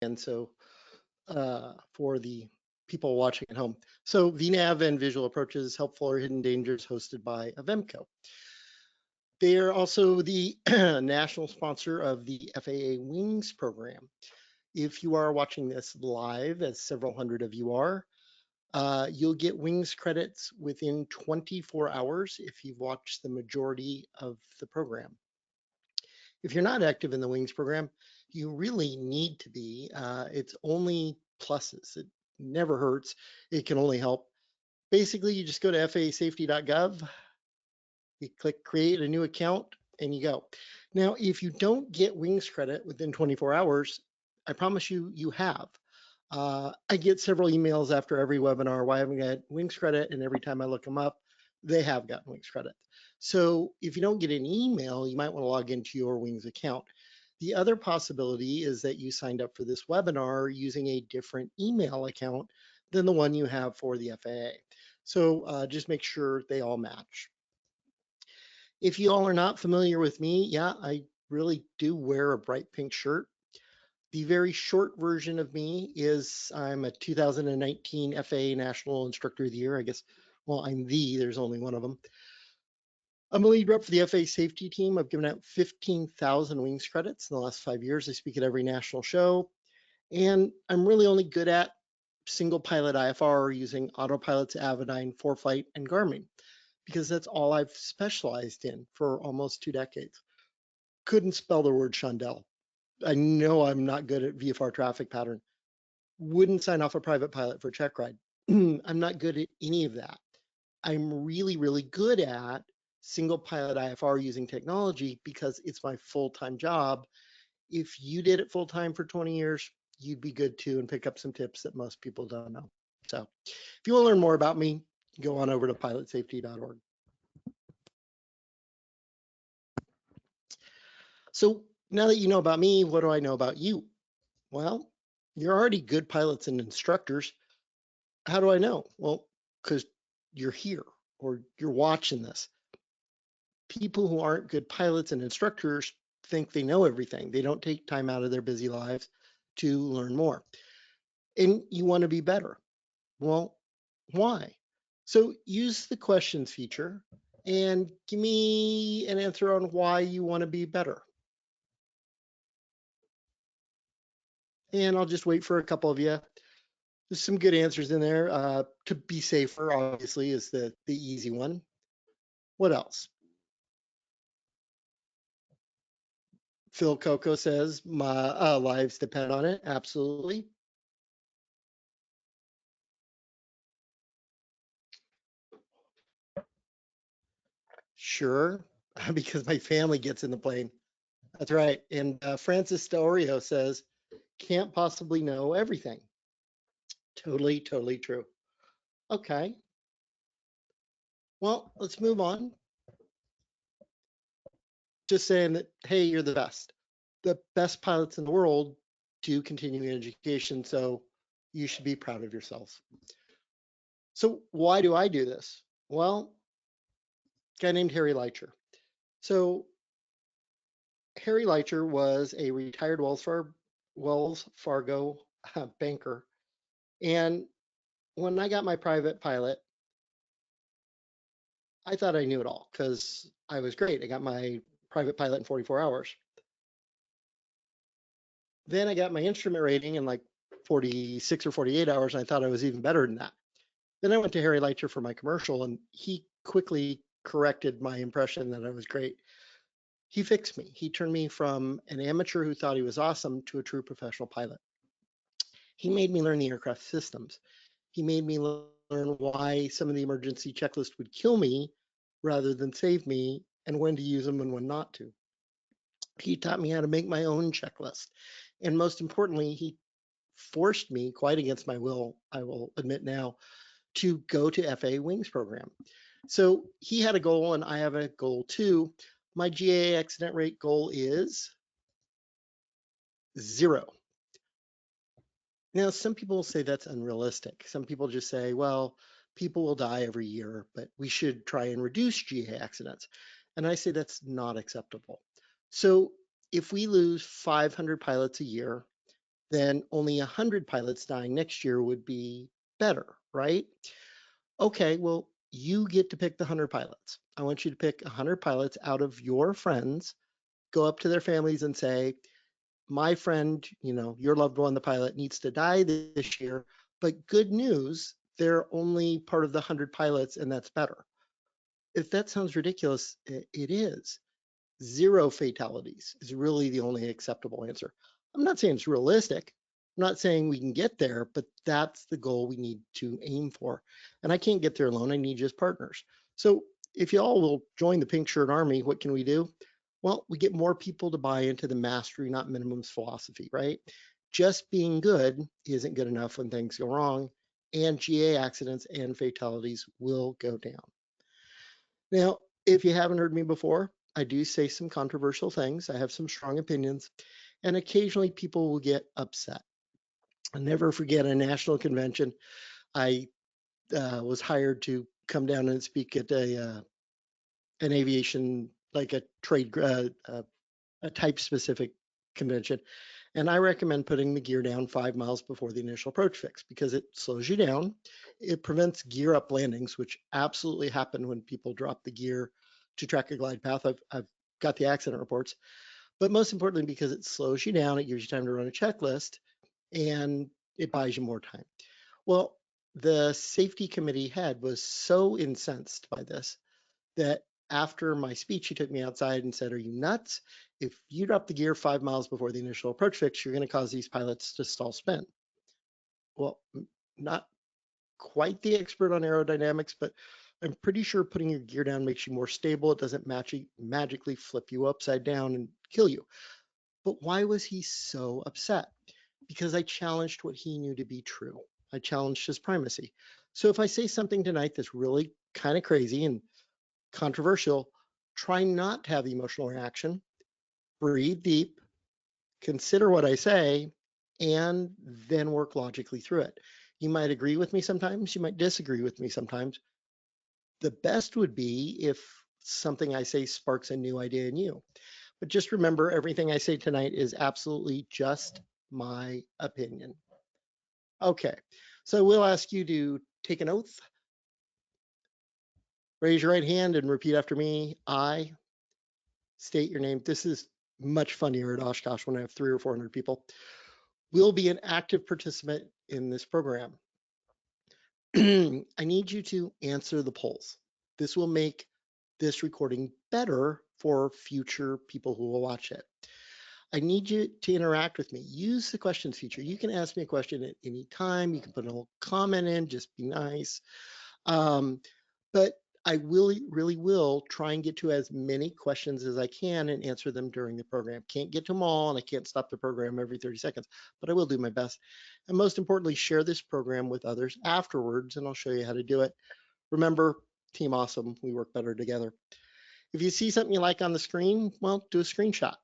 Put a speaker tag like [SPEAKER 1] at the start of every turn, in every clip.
[SPEAKER 1] and so for the people watching at home. So VNAV and Visual Approaches Helpful or Hidden Dangers, hosted by Avemco. They are also the national sponsor of the FAA Wings program. If you are watching this live, as several hundred of you are, you'll get Wings credits within 24 hours if you've watched the majority of the program. If you're not active in the Wings program, you really need to be. It's only pluses. It never hurts. It can only help. Basically, you just go to faasafety.gov, you click create a new account, and you go. Now, if you don't get Wings credit within 24 hours, I promise you, you have. I get several emails after every webinar, why haven't I got Wings credit? And every time I look them up, they have gotten Wings credit. So if you don't get an email, you might want to log into your Wings account. The other possibility is that you signed up for this webinar using a different email account than the one you have for the FAA. So just make sure they all match. If you all are not familiar with me, yeah, I really do wear a bright pink shirt. The very short version of me is I'm a 2019 FAA National Instructor of the Year. I guess, well, there's only one of them. I'm a lead rep for the FAA safety team. I've given out 15,000 Wings credits in the last 5 years. I speak at every national show. And I'm really only good at single pilot IFR using autopilots, Avidyne, ForeFlight, and Garmin, because that's all I've specialized in for almost 2 decades. Couldn't spell the word chandelle. I know I'm not good at VFR traffic pattern. Wouldn't sign off a private pilot for a check ride. I'm not good at any of that. I'm really, really good at single pilot IFR using technology because it's my full-time job. If you did it full-time for 20 years, you'd be good too and pick up some tips that most people don't know. So if you want to learn more about me, go on over to pilotsafety.org. So now that you know about me, what do I know about you? Well, you're already good pilots and instructors. How do I know? Well, because you're here or you're watching this. People who aren't good pilots and instructors think they know everything. They don't take time out of their busy lives to learn more. And you want to be better. Well, why? So use the questions feature and give me an answer on why you want to be better. And I'll just wait for a couple of you. There's some good answers in there. To be safer, obviously, is the easy one. What else? Phil Coco says, my lives depend on it. Absolutely. Sure, because my family gets in the plane. That's right. And Francis D'Orio says, can't possibly know everything. Totally, totally true. Okay. Well, let's move on. Just saying that, hey, you're the best. The best pilots in the world do continuing education, so you should be proud of yourselves. So why do I do this? Well, a guy named Harry Leitcher. So Harry Leitcher was a retired Wells Fargo banker. And when I got my private pilot, I thought I knew it all because I was great. I got my private pilot in 44 hours. Then I got my instrument rating in like 46 or 48 hours, and I thought I was even better than that. Then I went to Harry Leitcher for my commercial, and he quickly corrected my impression that I was great. He fixed me. He turned me from an amateur who thought he was awesome to a true professional pilot. He made me learn the aircraft systems. He made me learn why some of the emergency checklists would kill me rather than save me, and when to use them and when not to. He taught me how to make my own checklist. And most importantly, he forced me, quite against my will, I will admit now, to go to FAA Wings program. So he had a goal and I have a goal too. My GAA accident rate goal is 0. Now, some people say that's unrealistic. Some people just say, well, people will die every year, but we should try and reduce GA accidents. And I say that's not acceptable. So if we lose 500 pilots a year, then only 100 pilots dying next year would be better, right? Okay, well, you get to pick the 100 pilots. I want you to pick 100 pilots out of your friends, go up to their families and say, my friend, your loved one, the pilot, needs to die this year, but good news, they're only part of the 100 pilots, and that's better. If that sounds ridiculous, it is. 0 fatalities is really the only acceptable answer. I'm not saying it's realistic. I'm not saying we can get there, but that's the goal we need to aim for. And I can't get there alone. I need just partners. So if y'all will join the Pink Shirt Army, what can we do? Well, we get more people to buy into the mastery, not minimums philosophy, right? Just being good isn't good enough when things go wrong, and GA accidents and fatalities will go down. Now, if you haven't heard me before, I do say some controversial things. I have some strong opinions, and occasionally people will get upset. I'll never forget a national convention. I was hired to come down and speak at an aviation, like a trade, a type specific convention. And I recommend putting the gear down 5 miles before the initial approach fix because it slows you down. It prevents gear up landings, which absolutely happen when people drop the gear to track a glide path. I've got the accident reports, but most importantly, because it slows you down, it gives you time to run a checklist and it buys you more time. Well, the safety committee head was so incensed by this that after my speech, he took me outside and said, "Are you nuts? If you drop the gear 5 miles before the initial approach fix, you're going to cause these pilots to stall spin." Well, not quite the expert on aerodynamics, but I'm pretty sure putting your gear down makes you more stable. It doesn't magically flip you upside down and kill you. But why was he so upset? Because I challenged what he knew to be true. I challenged his primacy. So if I say something tonight that's really kind of crazy and controversial, try not to have the emotional reaction, breathe deep, consider what I say, and then work logically through it. You might agree with me sometimes, you might disagree with me sometimes. The best would be if something I say sparks a new idea in you. But just remember, everything I say tonight is absolutely just my opinion. Okay, so we'll ask you to take an oath. Raise your right hand and repeat after me. I state your name. This is much funnier at Oshkosh when I have 300 or 400 people. Will be an active participant in this program. I need you to answer the polls. This will make this recording better for future people who will watch it. I need you to interact with me. Use the questions feature. You can ask me a question at any time. You can put a little comment in, just be nice. But I really will try and get to as many questions as I can and answer them during the program. Can't get to them all, and I can't stop the program every 30 seconds, but I will do my best. And most importantly, share this program with others afterwards, and I'll show you how to do it. Remember, Team Awesome, we work better together. If you see something you like on the screen, well, do a screenshot.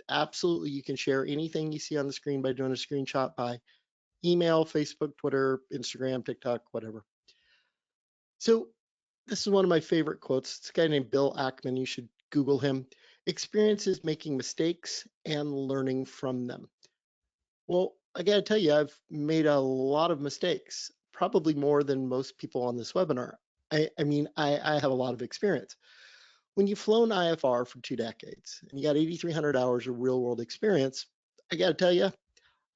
[SPEAKER 1] Absolutely, you can share anything you see on the screen by doing a screenshot by email, Facebook, Twitter, Instagram, TikTok, whatever. So this is one of my favorite quotes. It's a guy named Bill Ackman. You should Google him. Experience is making mistakes and learning from them. Well, I got to tell you, I've made a lot of mistakes, probably more than most people on this webinar. I have a lot of experience. When you've flown IFR for 2 decades and you got 8,300 hours of real world experience, I got to tell you,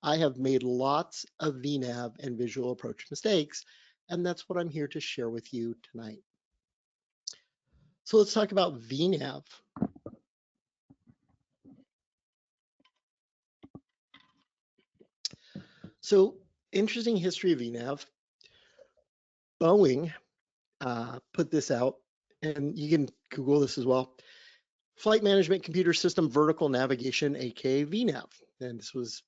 [SPEAKER 1] I have made lots of VNAV and visual approach mistakes, and that's what I'm here to share with you tonight. So let's talk about VNAV. So interesting history of VNAV. Boeing put this out, and you can Google this as well. Flight Management Computer System Vertical Navigation, aka VNAV. And this was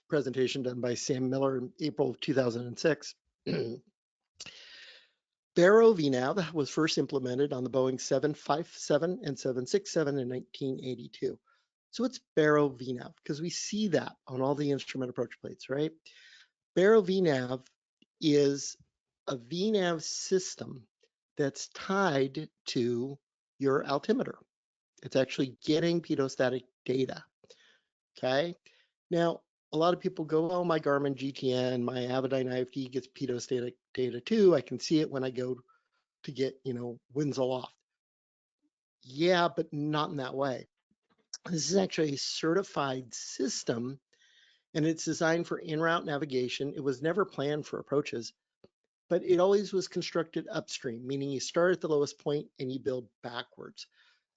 [SPEAKER 1] a presentation done by Sam Miller in April of 2006. Baro VNAV was first implemented on the Boeing 757 and 767 in 1982. So it's Baro VNAV because we see that on all the instrument approach plates, right? Baro VNAV is a VNAV system that's tied to your altimeter. It's actually getting pitot-static data, okay? Now, a lot of people go, oh, my Garmin GTN, my Avidyne IFD gets pitot data too. I can see it when I go to get, winds aloft. Yeah, but not in that way. This is actually a certified system, and it's designed for en-route navigation. It was never planned for approaches, but it always was constructed upstream, meaning you start at the lowest point and you build backwards.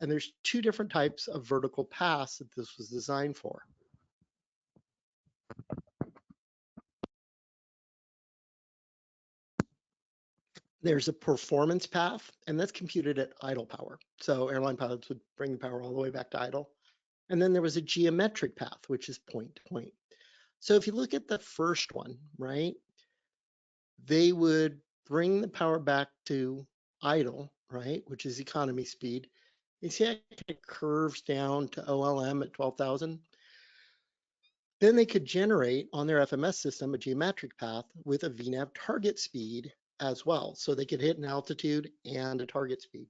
[SPEAKER 1] And there's two different types of vertical paths that this was designed for. There's a performance path, and that's computed at idle power. So airline pilots would bring the power all the way back to idle. And then there was a geometric path, which is point to point. So if you look at the first one, right, they would bring the power back to idle, right, which is economy speed. You see how it curves down to OLM at 12,000? Then they could generate on their FMS system a geometric path with a VNAV target speed as well. So they could hit an altitude and a target speed.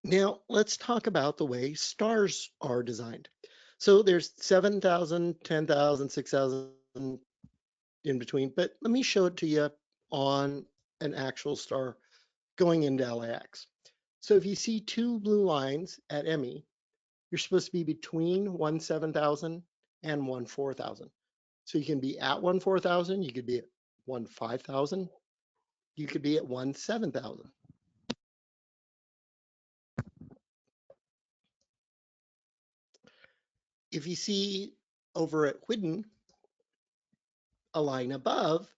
[SPEAKER 1] Now let's talk about the way stars are designed. So there's 7,000, 10,000, 6,000 in between, but let me show it to you on an actual star going into LAX. So if you see two blue lines at ME, you're supposed to be between 1,7,000 and 1,4,000. So you can be at 1,4,000, you could be at 1,5,000, you could be at 1,7,000. If you see over at Whidden a line above,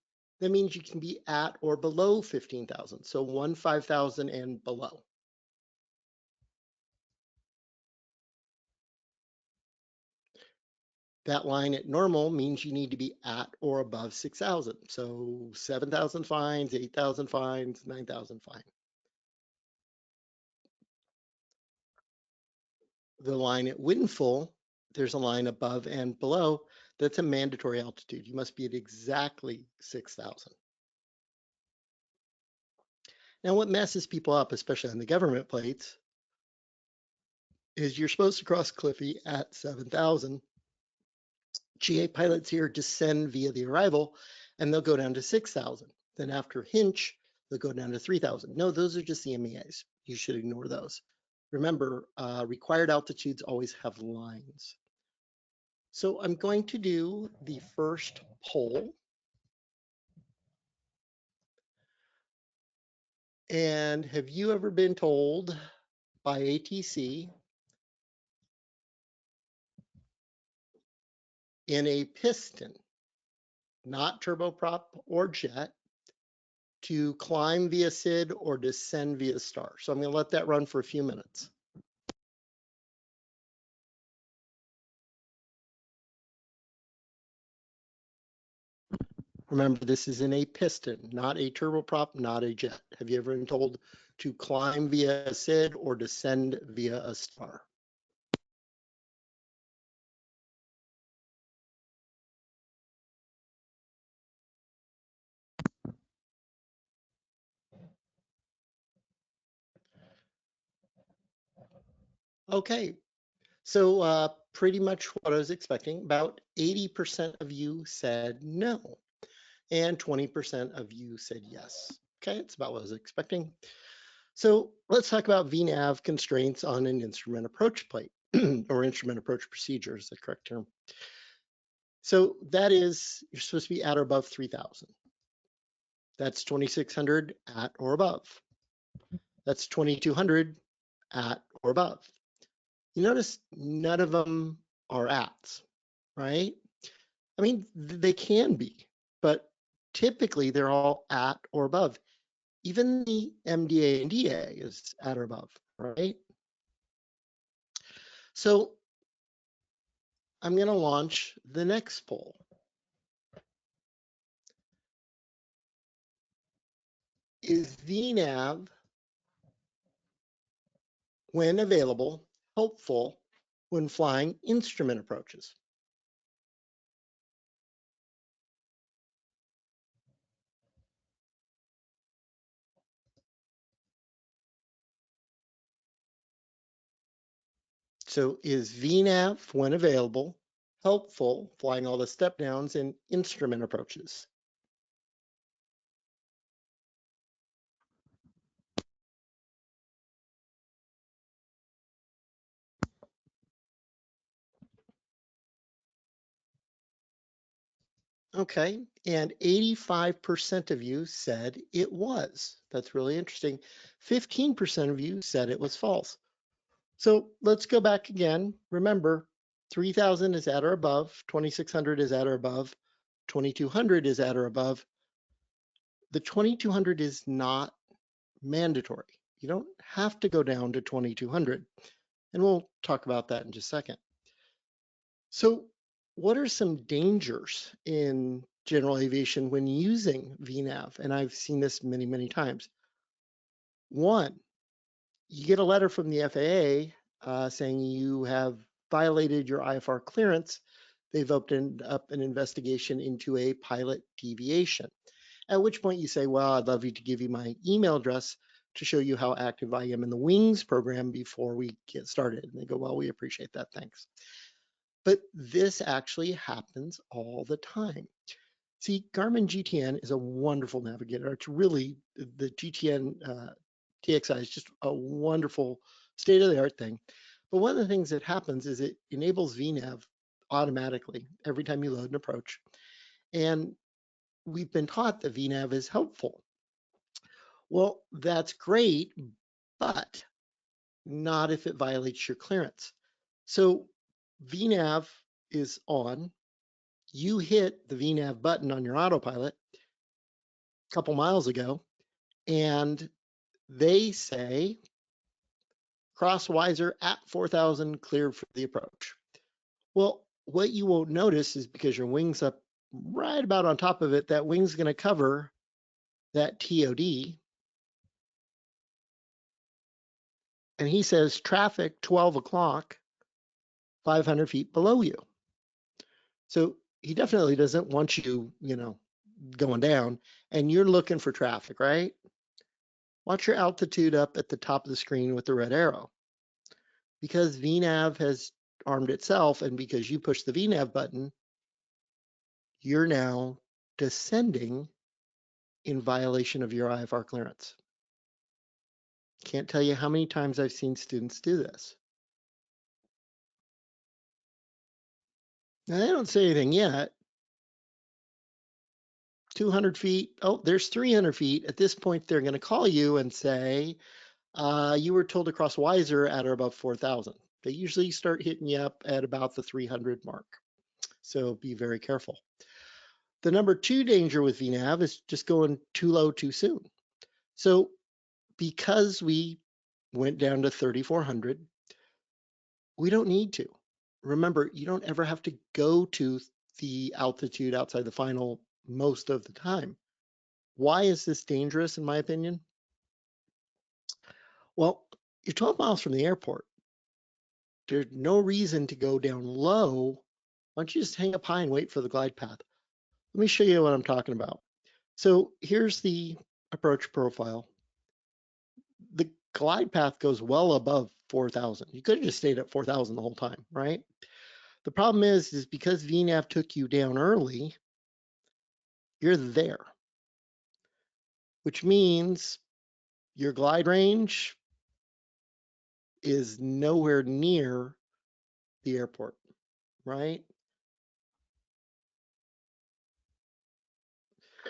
[SPEAKER 1] that means you can be at or below 15,000. So 1,5,000 and below. That line at normal means you need to be at or above 6,000. So 7,000 fines, 8,000 fines, 9,000 fine. The line at windfall, there's a line above and below. That's a mandatory altitude. You must be at exactly 6,000. Now, what messes people up, especially on the government plates, is you're supposed to cross Cliffy at 7,000. GA pilots here descend via the arrival, and they'll go down to 6,000. Then after Hinch, they'll go down to 3,000. No, those are just the MEAs. You should ignore those. Remember, required altitudes always have lines. So I'm going to do the first poll. And have you ever been told by ATC in a piston, not turboprop or jet, to climb via SID or descend via star? So I'm going to let that run for a few minutes. Remember, this is in a piston, not a turboprop, not a jet. Have you ever been told to climb via a SID or descend via a star? Okay, so pretty much what I was expecting. About 80% of you said no, and 20% of you said yes. Okay, it's about what I was expecting. So let's talk about VNAV constraints on an instrument approach plate, or instrument approach procedure is the correct term. So that is, you're supposed to be at or above 3,000. That's 2,600 at or above. That's 2,200 at or above. You notice none of them are ats, right? I mean, they can be, but typically they're all at or above. Even the MDA and DA is at or above, right? So I'm going to launch the next poll. Is VNAV, when available, helpful when flying instrument approaches? So is VNAV, when available, helpful, flying all the step downs and instrument approaches? Okay, and 85% of you said it was. That's really interesting. 15% of you said it was false. So let's go back again. Remember, 3,000 is at or above, 2,600 is at or above, 2,200 is at or above. The 2,200 is not mandatory. You don't have to go down to 2,200. And we'll talk about that in just a second. So what are some dangers in general aviation when using VNAV? And I've seen this many, many times. One, you get a letter from the FAA saying you have violated your IFR clearance. They've opened up an investigation into a pilot deviation. At which point you say, well, I'd love you to give you my email address to show you how active I am in the WINGS program before we get started. And they go, well, we appreciate that, thanks. But this actually happens all the time. See, Garmin GTN is a wonderful navigator. It's really, the GTN TXI is just a wonderful state-of-the-art thing. But one of the things that happens is it enables VNAV automatically every time you load an approach. And we've been taught that VNAV is helpful. Well, that's great, but not if it violates your clearance. So VNAV is on. You hit the VNAV button on your autopilot a couple miles ago, and they say, crosswiser at 4,000 cleared for the approach. Well, what you won't notice is because your wing's up right about on top of it, that wing's going to cover that TOD. And he says traffic 12 o'clock, 500 feet below you. So he definitely doesn't want you, going down, and you're looking for traffic, right? Watch your altitude up at the top of the screen with the red arrow. Because VNAV has armed itself and because you push the VNAV button, you're now descending in violation of your IFR clearance. Can't tell you how many times I've seen students do this. Now they don't say anything yet. 200 feet, oh, there's 300 feet. At this point, they're going to call you and say, you were told to cross wiser at or above 4,000. They usually start hitting you up at about the 300 mark. So be very careful. The number 2 danger with VNAV is just going too low too soon. So because we went down to 3,400, we don't need to. Remember, you don't ever have to go to the altitude outside the final most of the time. Why is this dangerous, in my opinion? Well, you're 12 miles from the airport. There's no reason to go down low. Why don't you just hang up high and wait for the glide path? Let me show you what I'm talking about. So here's the approach profile. The glide path goes well above 4,000. You could have just stayed at 4,000 the whole time, right? The problem is because VNAV took you down early, you're there, which means your glide range is nowhere near the airport, right?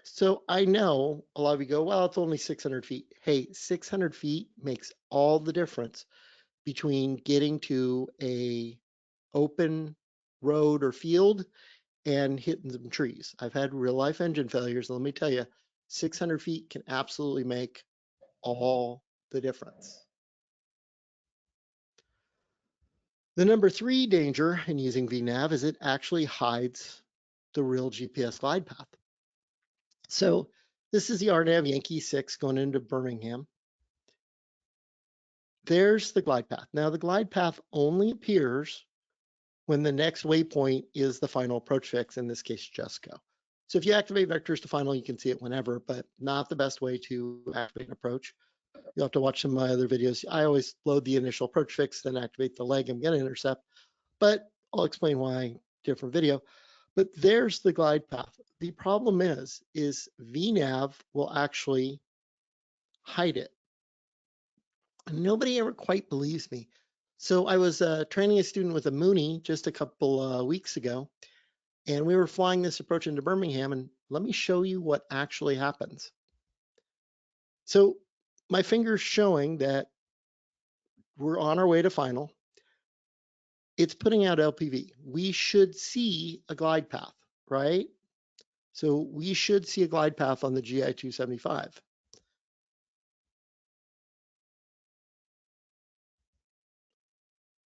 [SPEAKER 1] So I know a lot of you go, well, it's only 600 feet. Hey, 600 feet makes all the difference between getting to a open road or field and hitting some trees. I've had real life engine failures. Let me tell you, 600 feet can absolutely make all the difference. The number 3 danger in using VNAV is it actually hides the real GPS glide path. So this is the RNAV Yankee 6 going into Birmingham. There's the glide path. Now the glide path only appears when the next waypoint is the final approach fix, in this case, just go. So if you activate vectors to final, you can see it whenever, but not the best way to activate an approach. You'll have to watch some of my other videos. I always load the initial approach fix, then activate the leg I'm going to intercept, but I'll explain why different video. But there's the glide path. The problem is VNAV will actually hide it. Nobody ever quite believes me. So I was training a student with a Mooney just a couple weeks ago, and we were flying this approach into Birmingham, and let me show you what actually happens. So my finger's showing that we're on our way to final. It's putting out LPV. We should see a glide path, right? So we should see a glide path on the GI 275.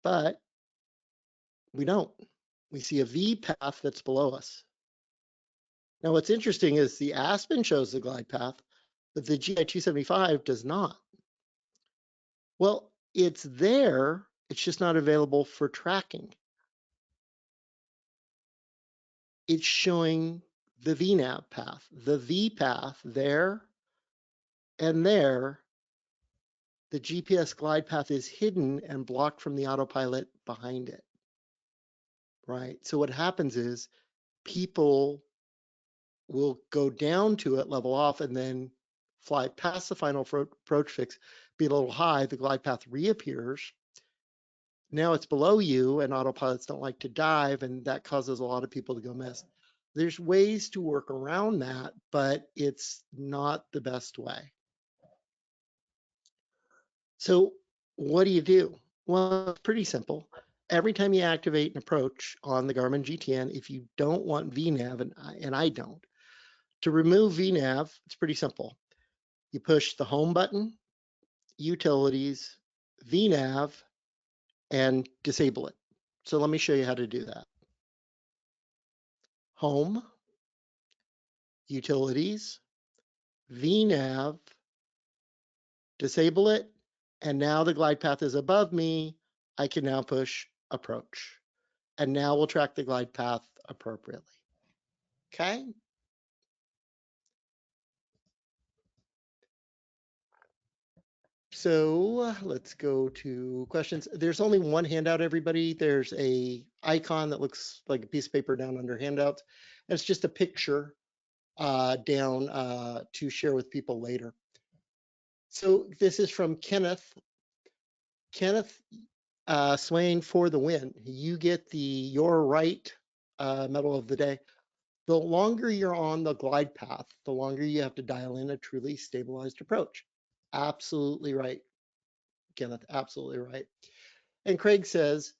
[SPEAKER 1] But we don't. We see a V path that's below us. Now, what's interesting is the Aspen shows the glide path, but the GI 275 does not. Well, it's there, it's just not available for tracking. It's showing the VNAV path, the V path there and there. The GPS glide path is hidden and blocked from the autopilot behind it, right? So what happens is people will go down to it, level off, and then fly past the final approach fix, be a little high, the glide path reappears. Now it's below you, and autopilots don't like to dive, and that causes a lot of people to go miss. There's ways to work around that, but it's not the best way. So what do? Well, it's pretty simple. Every time you activate an approach on the Garmin GTN, if you don't want VNAV, and I don't, to remove VNAV, it's pretty simple. You push the home button, utilities, VNAV, and disable it. So let me show you how to do that. Home, utilities, VNAV, disable it, and now the glide path is above me. I can now push approach, and now we'll track the glide path appropriately. Okay. So let's go to questions. There's only one handout, everybody. There's a icon that looks like a piece of paper down under handouts. And it's just a picture down to share with people later. So this is from Kenneth. Kenneth Swain for the win. You get the Your Right medal of the day. The longer you're on the glide path, the longer you have to dial in a truly stabilized approach. Absolutely right, Kenneth, absolutely right. And Craig says,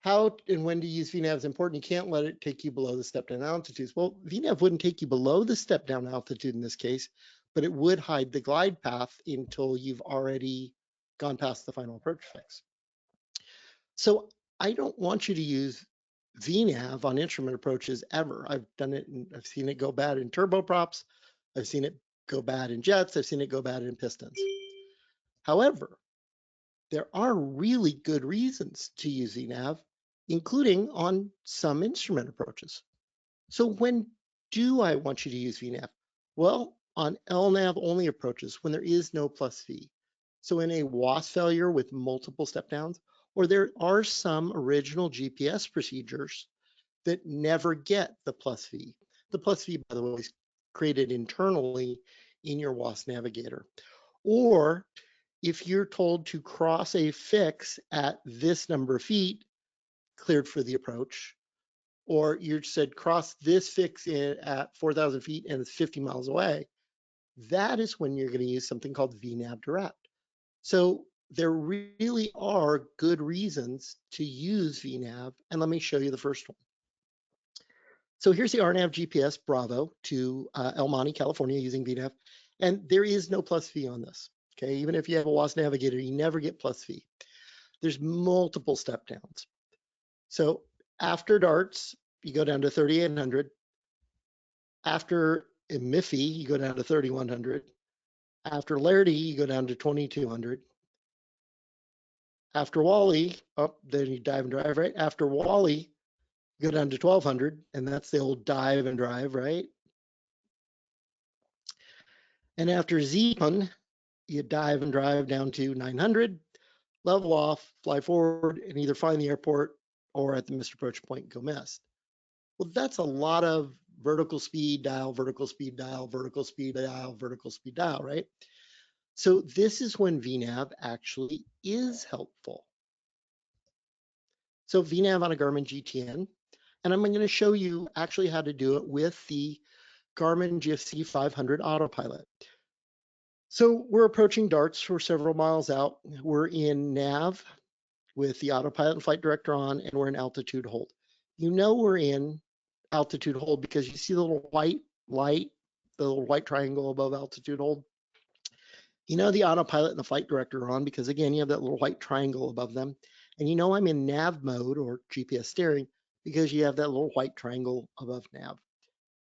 [SPEAKER 1] how and when to use VNAV is important. You can't let it take you below the step down altitudes. Well, VNAV wouldn't take you below the step down altitude in this case, but it would hide the glide path until you've already gone past the final approach fix. So I don't want you to use VNAV on instrument approaches ever. I've done it, and I've seen it go bad in turboprops. I've seen it go bad in jets. I've seen it go bad in pistons. However, there are really good reasons to use VNAV, including on some instrument approaches. So when do I want you to use VNAV? Well, on LNAV only approaches, when there is no plus V. So in a WAS failure with multiple step downs, or there are some original GPS procedures that never get the plus V. The plus V, by the way, is created internally in your WAS navigator. Or if you're told to cross a fix at this number of feet, cleared for the approach, or you said cross this fix at 4,000 feet and it's 50 miles away, that is when you're going to use something called VNAV Direct. So there really are good reasons to use VNAV, and let me show you the first one. So here's the RNAV GPS Bravo to El Monte, California, using VNAV, and there is no plus V on this. Okay, even if you have a WAS navigator, you never get plus V. There's multiple step downs. So after darts, you go down to 3,800. After Miffy, you go down to 3,100. After Lairdy, you go down to 2,200. After Wally, then you dive and drive, right? After Wally, you go down to 1,200, and that's the old dive and drive, right? And after Zeeman, you dive and drive down to 900, level off, fly forward, and either find the airport or at the missed approach point go missed. Well, that's a lot of vertical speed dial, vertical speed dial, vertical speed dial, vertical speed dial, right? So this is when VNAV actually is helpful. So VNAV on a Garmin GTN, and I'm going to show you actually how to do it with the Garmin GFC 500 autopilot. So we're approaching darts for several miles out. We're in nav with the autopilot and flight director on, and we're in altitude hold. You know we're in altitude hold because you see the little white light, the little white triangle above altitude hold. You know the autopilot and the flight director are on because again, you have that little white triangle above them. And you know I'm in nav mode or GPS steering because you have that little white triangle above nav.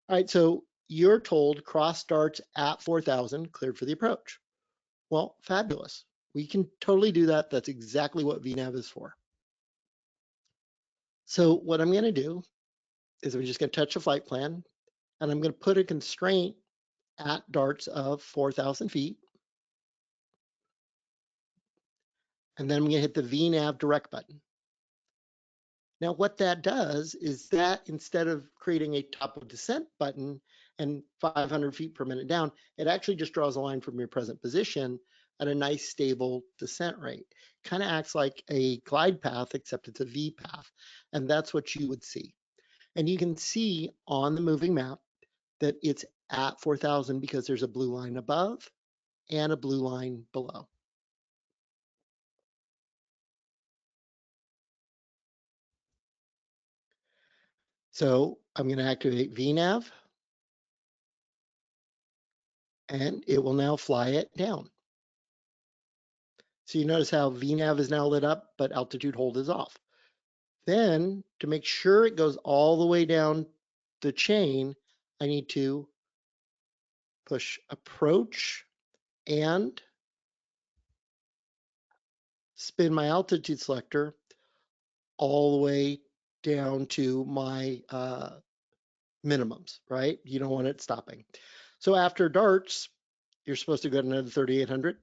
[SPEAKER 1] All right, so you're told cross darts at 4,000, cleared for the approach. Well, fabulous. We can totally do that. That's exactly what VNAV is for. So what I'm going to do is I'm just going to touch the flight plan, and I'm going to put a constraint at darts of 4,000 feet. And then I'm going to hit the VNAV direct button. Now, what that does is that instead of creating a top of descent button and 500 feet per minute down, it actually just draws a line from your present position at a nice stable descent rate. Kind of acts like a glide path, except it's a V path. And that's what you would see. And you can see on the moving map that it's at 4,000 because there's a blue line above and a blue line below. So I'm going to activate VNAV, and it will now fly it down. So you notice how VNAV is now lit up, but altitude hold is off. Then to make sure it goes all the way down the chain, I need to push approach and spin my altitude selector all the way down to my minimums, right? You don't want it stopping. So after darts, you're supposed to go to another 3,800.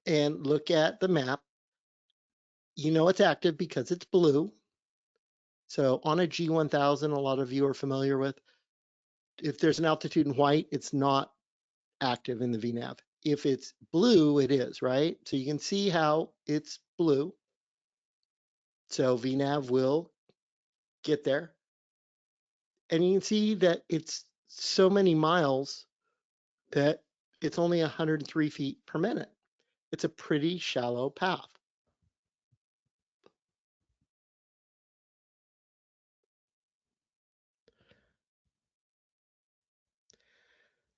[SPEAKER 1] And look at the map. You know it's active because it's blue. So on a G1000, a lot of you are familiar with, if there's an altitude in white, it's not active in the VNAV. If it's blue, it is, right? So you can see how it's blue. So VNAV will get there. And you can see that it's so many miles that it's only 103 feet per minute. It's a pretty shallow path.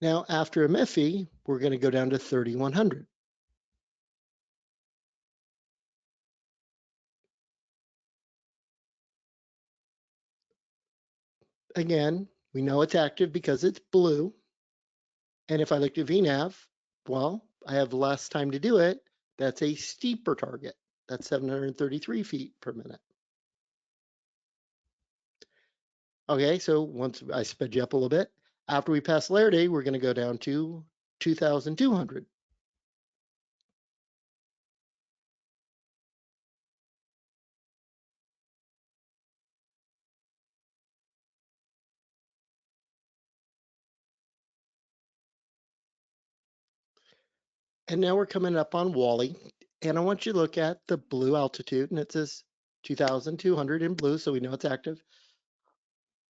[SPEAKER 1] Now, after a MEFI, we're going to go down to 3,100. Again, we know it's active because it's blue. And if I look at VNAV, well, I have less time to do it. That's a steeper target. That's 733 feet per minute. Okay, so once I sped you up a little bit, after we pass Lairday, we're going to go down to 2,200. And now we're coming up on Wally. And I want you to look at the blue altitude, and it says 2,200 in blue, so we know it's active.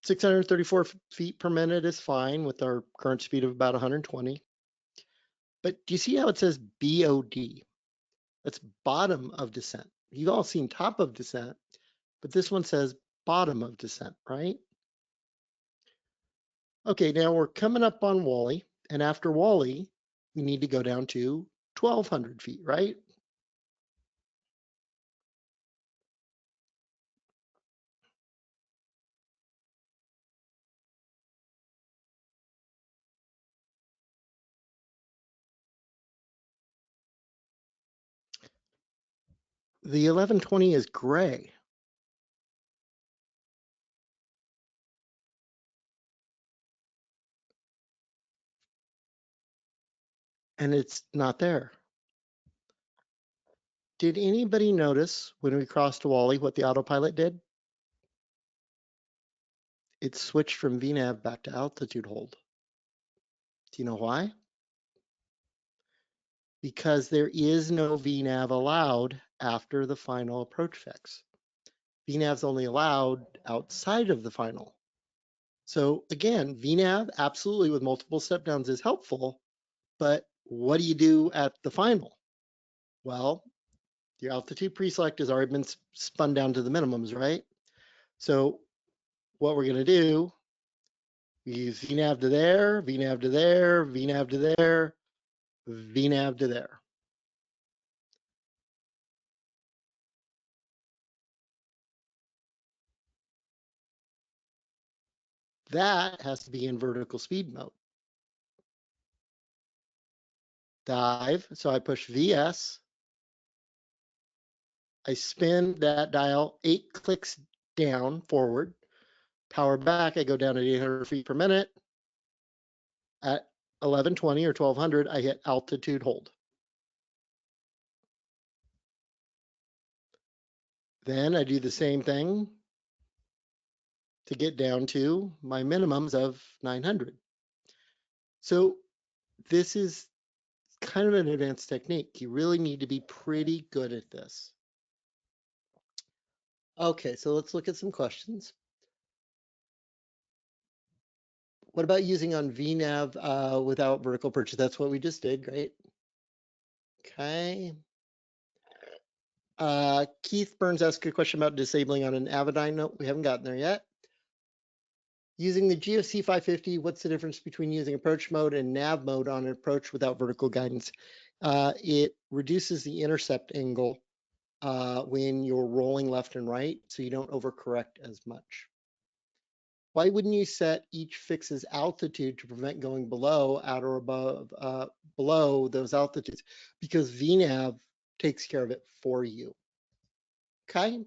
[SPEAKER 1] 634 feet per minute is fine with our current speed of about 120. But do you see how it says BOD? That's bottom of descent. You've all seen top of descent, but this one says bottom of descent, right? Okay, now we're coming up on Wally, and after Wally, we need to go down to 1,200 feet, right? The 1120 is gray. and it's not there. Did anybody notice when we crossed to Wally what the autopilot did? It switched from VNAV back to altitude hold. Do you know why? Because there is no VNAV allowed after the final approach fix. VNAV's only allowed outside of the final. So again, VNAV absolutely with multiple step downs is helpful, but what do you do at the final? Well, your altitude preselect has already been spun down to the minimums, right? So what we're going to do, we use VNAV to there, VNAV to there, VNAV to there, VNAV to there. That has to be in vertical speed mode. Dive, so I push VS, I spin that dial 8 clicks down forward, power back, I go down at 800 feet per minute. At 1120 or 1200, I hit altitude hold. Then I do the same thing to get down to my minimums of 900. So this is kind of an advanced technique. You really need to be pretty good at this. Okay, so let's look at some questions. What about using on VNAV without vertical purchase? That's what we just did, great. Okay. Keith Burns asked a question about disabling on an Avidyne. No, we haven't gotten there yet. Using the GFC 550, what's the difference between using approach mode and nav mode on an approach without vertical guidance? It reduces the intercept angle when you're rolling left and right, so you don't overcorrect as much. Why wouldn't you set each fix's altitude to prevent going below, at or above, below those altitudes? Because VNAV takes care of it for you. Okay,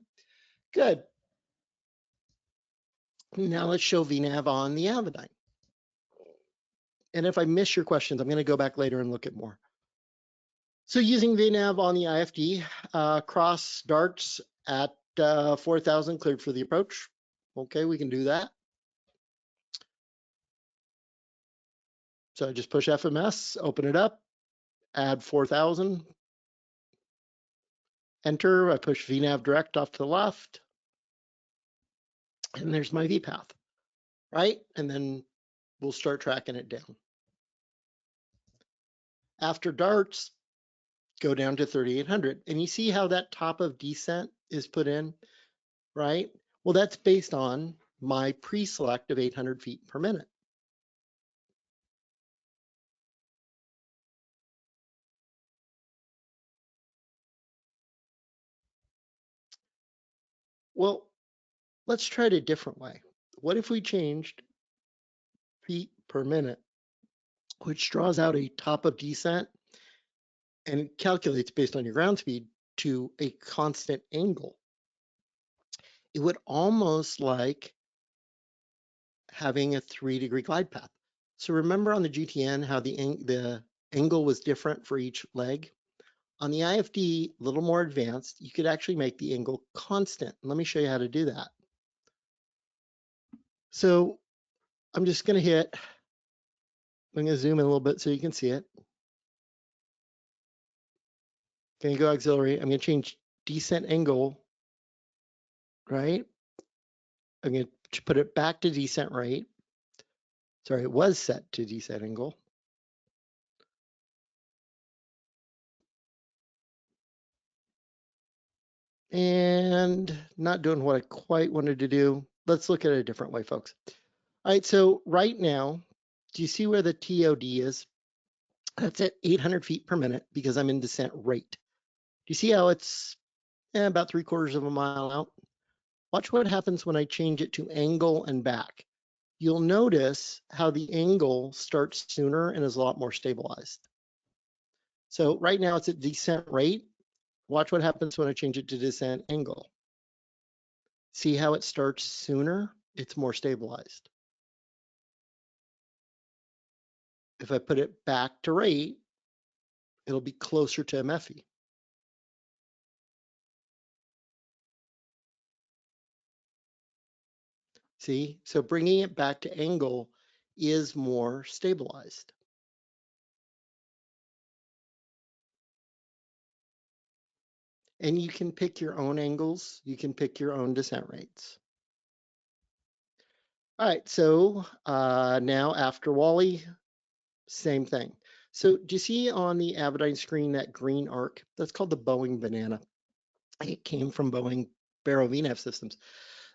[SPEAKER 1] good. Now let's show VNAV on the Avidyne. And if I miss your questions, I'm going to go back later and look at more. So using VNAV on the IFD, cross darts at 4,000 cleared for the approach. Okay, we can do that. So I just push FMS, open it up, add 4,000, enter, I push VNAV direct off to the left, and there's my VPath, right? And then we'll start tracking it down. After darts, go down to 3,800. And you see how that top of descent is put in, right? Well, that's based on my pre-select of 800 feet per minute. Well, let's try it a different way. What if we changed feet per minute, which draws out a top of descent and calculates based on your ground speed to a constant angle? It would almost like having a 3-degree glide path. So remember on the GTN how the angle was different for each leg? On the IFD, a little more advanced, you could actually make the angle constant. Let me show you how to do that. So I'm just going to hit, I'm going to zoom in a little bit so you can see it. Going to go auxiliary. I'm going to change descent angle, right? I'm going to put it back to descent rate. Sorry, it was set to descent angle. And not doing what I quite wanted to do. Let's look at it a different way, folks. All right, so right now, do you see where the TOD is? That's at 800 feet per minute because I'm in descent rate. Do you see how it's about 3/4 of a mile out? Watch what happens when I change it to angle and back. You'll notice how the angle starts sooner and is a lot more stabilized. So right now it's at descent rate. Watch what happens when I change it to descent angle. See how it starts sooner? It's more stabilized. If I put it back to rate, it'll be closer to MFE. See, so bringing it back to angle is more stabilized. And you can pick your own angles. You can pick your own descent rates. All right, so now after Wally, same thing. So do you see on the Avidyne screen that green arc? That's called the Boeing banana. It came from Boeing Barrow VNAV systems.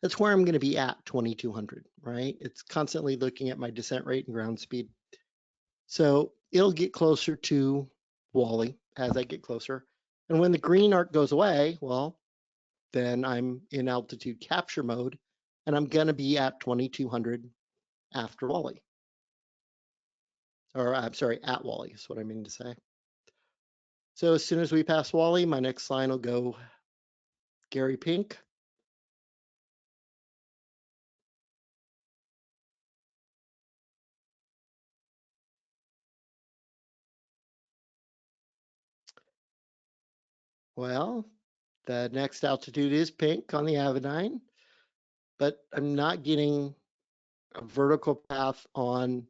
[SPEAKER 1] That's where I'm going to be at 2200, right? It's constantly looking at my descent rate and ground speed. So it'll get closer to Wally as I get closer. And when the green arc goes away, well, then I'm in altitude capture mode and I'm going to be at 2200 after Wally. Or I'm sorry, at Wally is what I mean to say. So as soon as we pass Wally, my next line will go Gary Pink. Well, the next altitude is pink on the Avidyne, but I'm not getting a vertical path on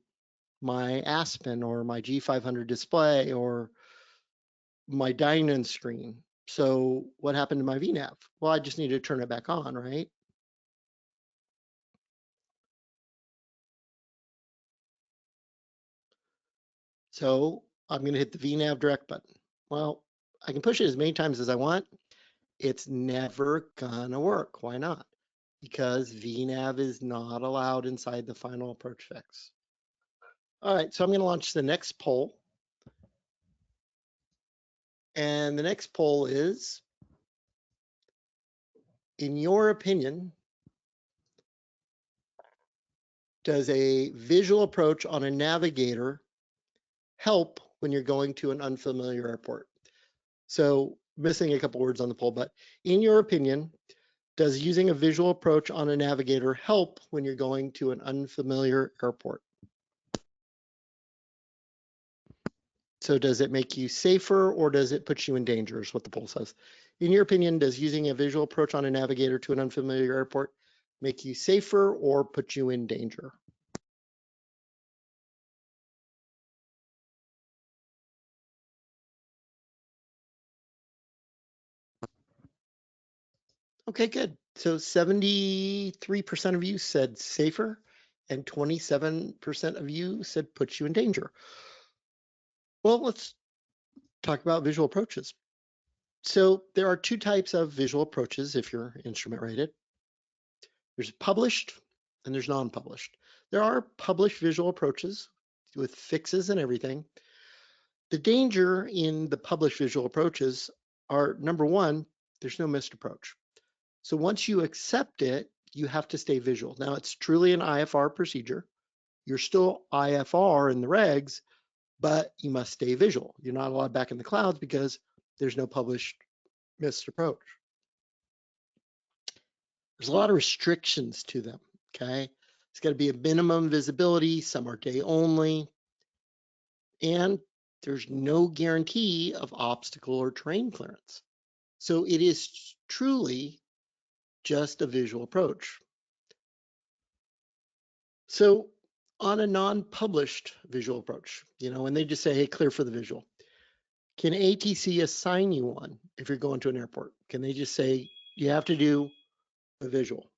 [SPEAKER 1] my Aspen or my G500 display or my Dynon screen. So what happened to my VNAV? Well, I just need to turn it back on, right? So I'm going to hit the VNAV direct button. Well, I can push it as many times as I want. It's never gonna work. Why not? Because VNAV is not allowed inside the final approach fix. All right, so I'm gonna launch the next poll. And the next poll is, in your opinion, does a visual approach on a navigator help when you're going to an unfamiliar airport? So missing a couple words on the poll, but in your opinion, does using a visual approach on a navigator help when you're going to an unfamiliar airport? So does it make you safer or does it put you in danger is what the poll says. In your opinion, does using a visual approach on a navigator to an unfamiliar airport make you safer or put you in danger? Okay, good. So 73% of you said safer and 27% of you said put you in danger. Well, let's talk about visual approaches. So there are two types of visual approaches if you're instrument rated. There's published and there's non-published. There are published visual approaches with fixes and everything. The danger in the published visual approaches are, number one, there's no missed approach. So once you accept it, you have to stay visual. Now it's truly an IFR procedure. You're still IFR in the regs, but you must stay visual. You're not allowed back in the clouds because there's no published missed approach. There's a lot of restrictions to them, okay? It's got to be a minimum visibility, some are day only, and there's no guarantee of obstacle or terrain clearance. So it is truly just a visual approach. So on a non-published visual approach, when they just say, hey, clear for the visual, can ATC assign you one if you're going to an airport? Can they just say, you have to do a visual?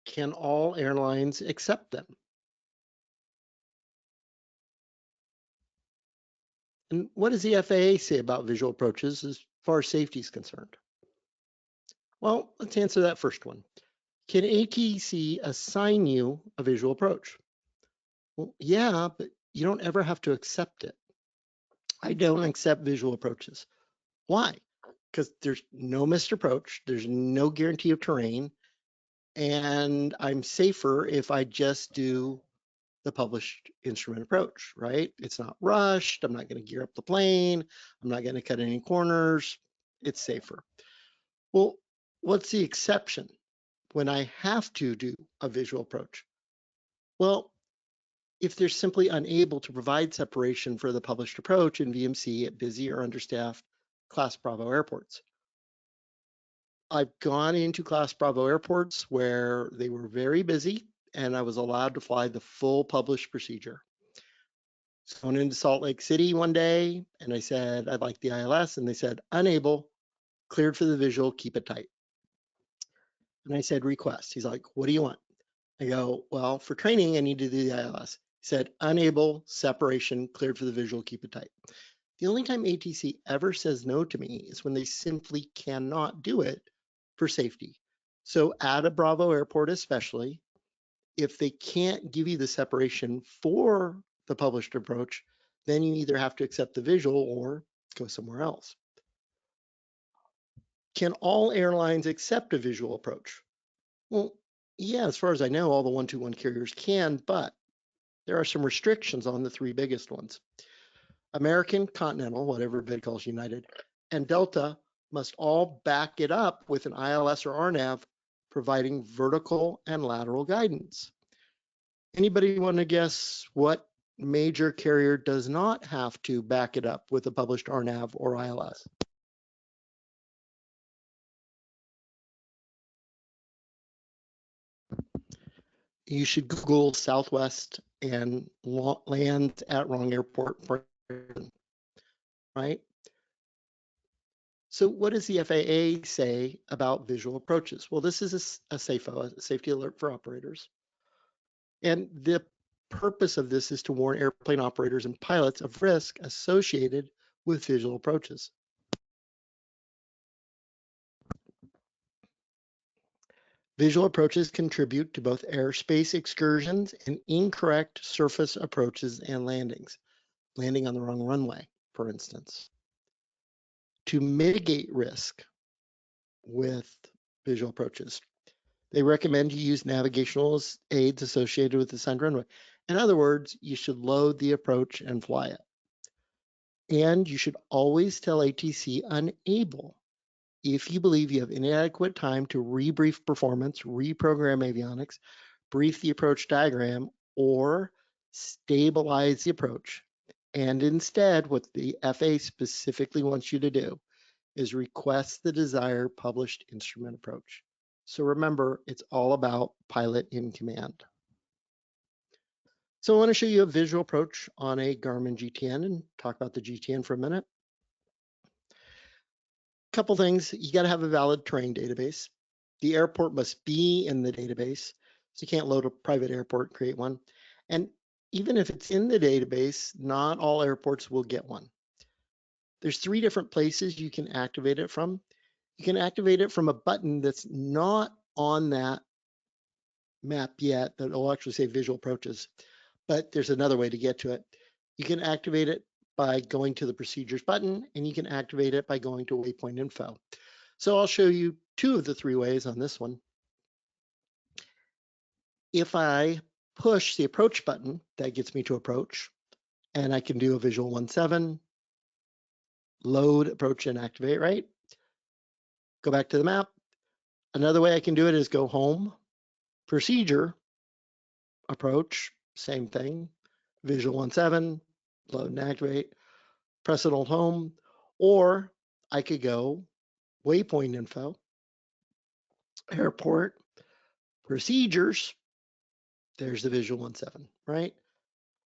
[SPEAKER 1] Can all airlines accept them? And what does the FAA say about visual approaches as far as safety is concerned? Well, let's answer that first one. Can ATC assign you a visual approach? Well, yeah, but you don't ever have to accept it. I don't accept visual approaches. Why? Because there's no missed approach, there's no guarantee of terrain, and I'm safer if I just do the published instrument approach, right? It's not rushed. I'm not going to gear up the plane. I'm not going to cut any corners. It's safer. Well, what's the exception when I have to do a visual approach? Well, if they're simply unable to provide separation for the published approach in VMC at busy or understaffed Class Bravo airports. I've gone into Class Bravo airports where they were very busy and I was allowed to fly the full published procedure. So I went into Salt Lake City one day and I said, I'd like the ILS, and they said, unable, cleared for the visual, keep it tight. And I said, request. He's like, what do you want? I go, well, for training, I need to do the ILS. He said, unable, separation, cleared for the visual, keep it tight. The only time ATC ever says no to me is when they simply cannot do it for safety. So at a Bravo airport especially, if they can't give you the separation for the published approach, then you either have to accept the visual or go somewhere else. Can all airlines accept a visual approach? Well, yeah, as far as I know, all the 121 carriers can, but there are some restrictions on the three biggest ones. American, Continental, what everybody calls United, and Delta must all back it up with an ILS or RNAV providing vertical and lateral guidance. Anybody want to guess what major carrier does not have to back it up with a published RNAV or ILS? You should Google Southwest and land at wrong airport, right? So what does the FAA say about visual approaches? Well, this is a SAFO, a safety alert for operators. And the purpose of this is to warn airplane operators and pilots of risk associated with visual approaches. Visual approaches contribute to both airspace excursions and incorrect surface approaches and landings, landing on the wrong runway, for instance. To mitigate risk with visual approaches, they recommend you use navigational aids associated with the assigned runway. In other words, you should load the approach and fly it. And you should always tell ATC unable if you believe you have inadequate time to rebrief performance, reprogram avionics, brief the approach diagram, or stabilize the approach. And instead, what the FAA specifically wants you to do is request the desired published instrument approach. So remember, it's all about pilot in command. So I want to show you a visual approach on a Garmin GTN and talk about the GTN for a minute. Couple things, you got to have a valid terrain database. The airport must be in the database. So you can't load a private airport, create one. And even if it's in the database, not all airports will get one. There's three different places you can activate it from. You can activate it from a button that's not on that map yet that will actually say visual approaches, but there's another way to get to it. You can activate it by going to the procedures button, and you can activate it by going to waypoint info. So I'll show you two of the three ways on this one. If I push the approach button, that gets me to approach, and I can do a visual 1.7, load, approach, and activate, right? Go back to the map. Another way I can do it is go home, procedure, approach, same thing, visual 1.7, load and activate, press and hold home, or I could go waypoint info, airport, procedures, there's the visual 1.7, right?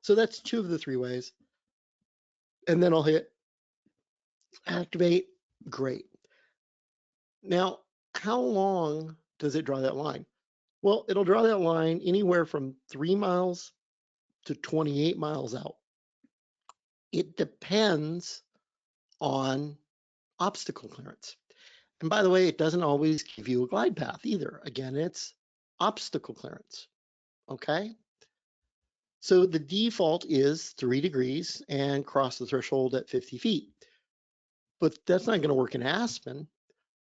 [SPEAKER 1] So that's two of the three ways. And then I'll hit activate, great. Now, how long does it draw that line? Well, it'll draw that line anywhere from 3 miles to 28 miles out. It depends on obstacle clearance. And by the way, it doesn't always give you a glide path either. Again, it's obstacle clearance, okay? So the default is 3 degrees and cross the threshold at 50 feet. But that's not going to work in Aspen.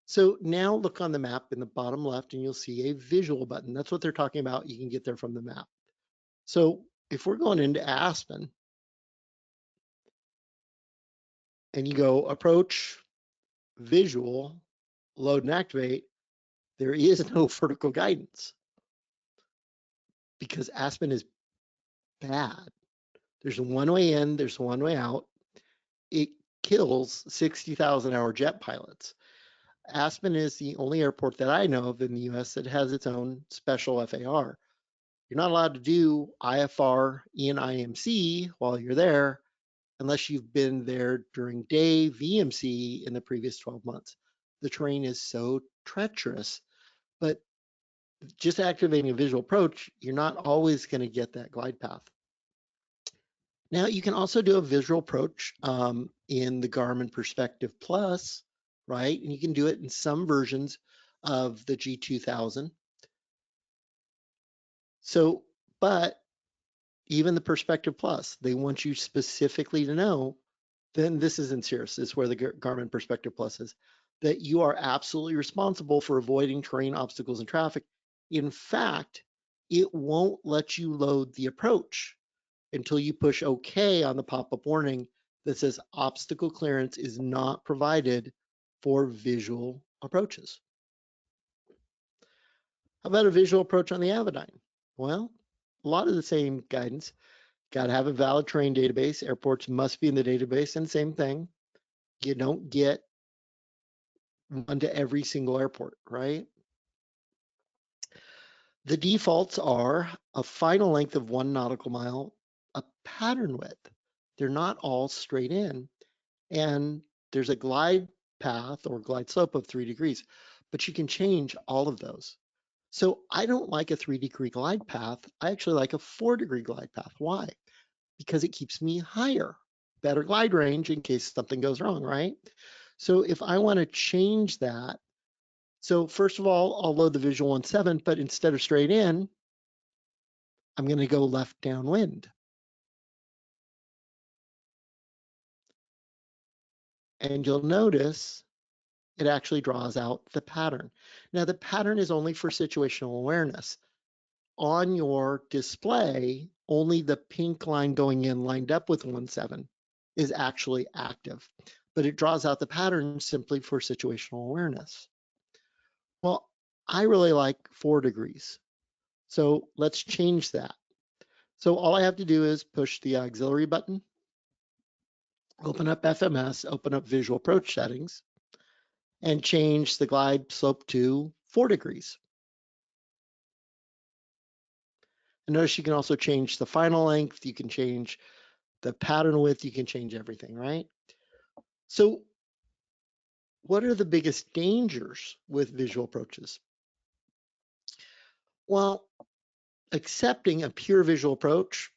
[SPEAKER 1] So now look on the map in the bottom left and you'll see a visual button. That's what they're talking about. You can get there from the map. So if we're going into Aspen and you go approach, visual, load and activate, There is no vertical guidance because Aspen is bad. There's one way in, there's one way out. It kills 60,000-hour jet pilots. Aspen is the only airport that I know of in the US that has its own special FAR. You're not allowed to do IFR in IMC while you're there unless you've been there during day VMC in the previous 12 months. The terrain is so treacherous, but just activating a visual approach, you're not always going to get that glide path. Now you can also do a visual approach in the Garmin Perspective Plus, right? And you can do it in some versions of the G2000. So, but even the Perspective Plus, they want you specifically to know, then this isn't serious. This is where the Garmin Perspective Plus is, that you are absolutely responsible for avoiding terrain obstacles and traffic. In fact, it won't let you load the approach until you push OK on the pop-up warning that says obstacle clearance is not provided for visual approaches. How about a visual approach on the Avidyne? Well, a lot of the same guidance. Got to have a valid terrain database. Airports must be in the database, and same thing. You don't get one to every single airport, right? The defaults are a final length of 1 nautical mile, a pattern width. They're not all straight in. And there's a glide path or glide slope of 3 degrees, but you can change all of those. So I don't like a 3-degree glide path. I actually like a 4-degree glide path. Why? Because it keeps me higher, better glide range in case something goes wrong, right? So if I want to change that, so first of all, I'll load the visual 1.7, but instead of straight in, I'm going to go left downwind. And you'll notice it actually draws out the pattern. Now the pattern is only for situational awareness. On your display, only the pink line going in lined up with 1.7 is actually active, but it draws out the pattern simply for situational awareness. Well, I really like 4 degrees. So let's change that. So all I have to do is push the auxiliary button, open up FMS, open up visual approach settings, and change the glide slope to 4 degrees. And notice you can also change the final length, you can change the pattern width, you can change everything, right? So what are the biggest dangers with visual approaches? Well, accepting a pure visual approach,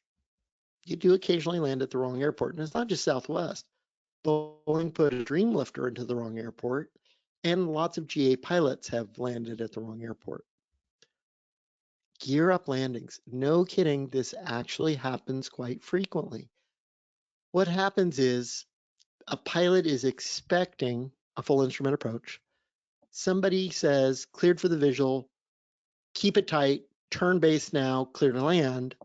[SPEAKER 1] you do occasionally land at the wrong airport. And it's not just Southwest. Boeing put a Dreamlifter into the wrong airport, and lots of GA pilots have landed at the wrong airport. Gear up landings. No kidding, this actually happens quite frequently. What happens is a pilot is expecting a full instrument approach. Somebody says, cleared for the visual, keep it tight, turn base now, clear to land,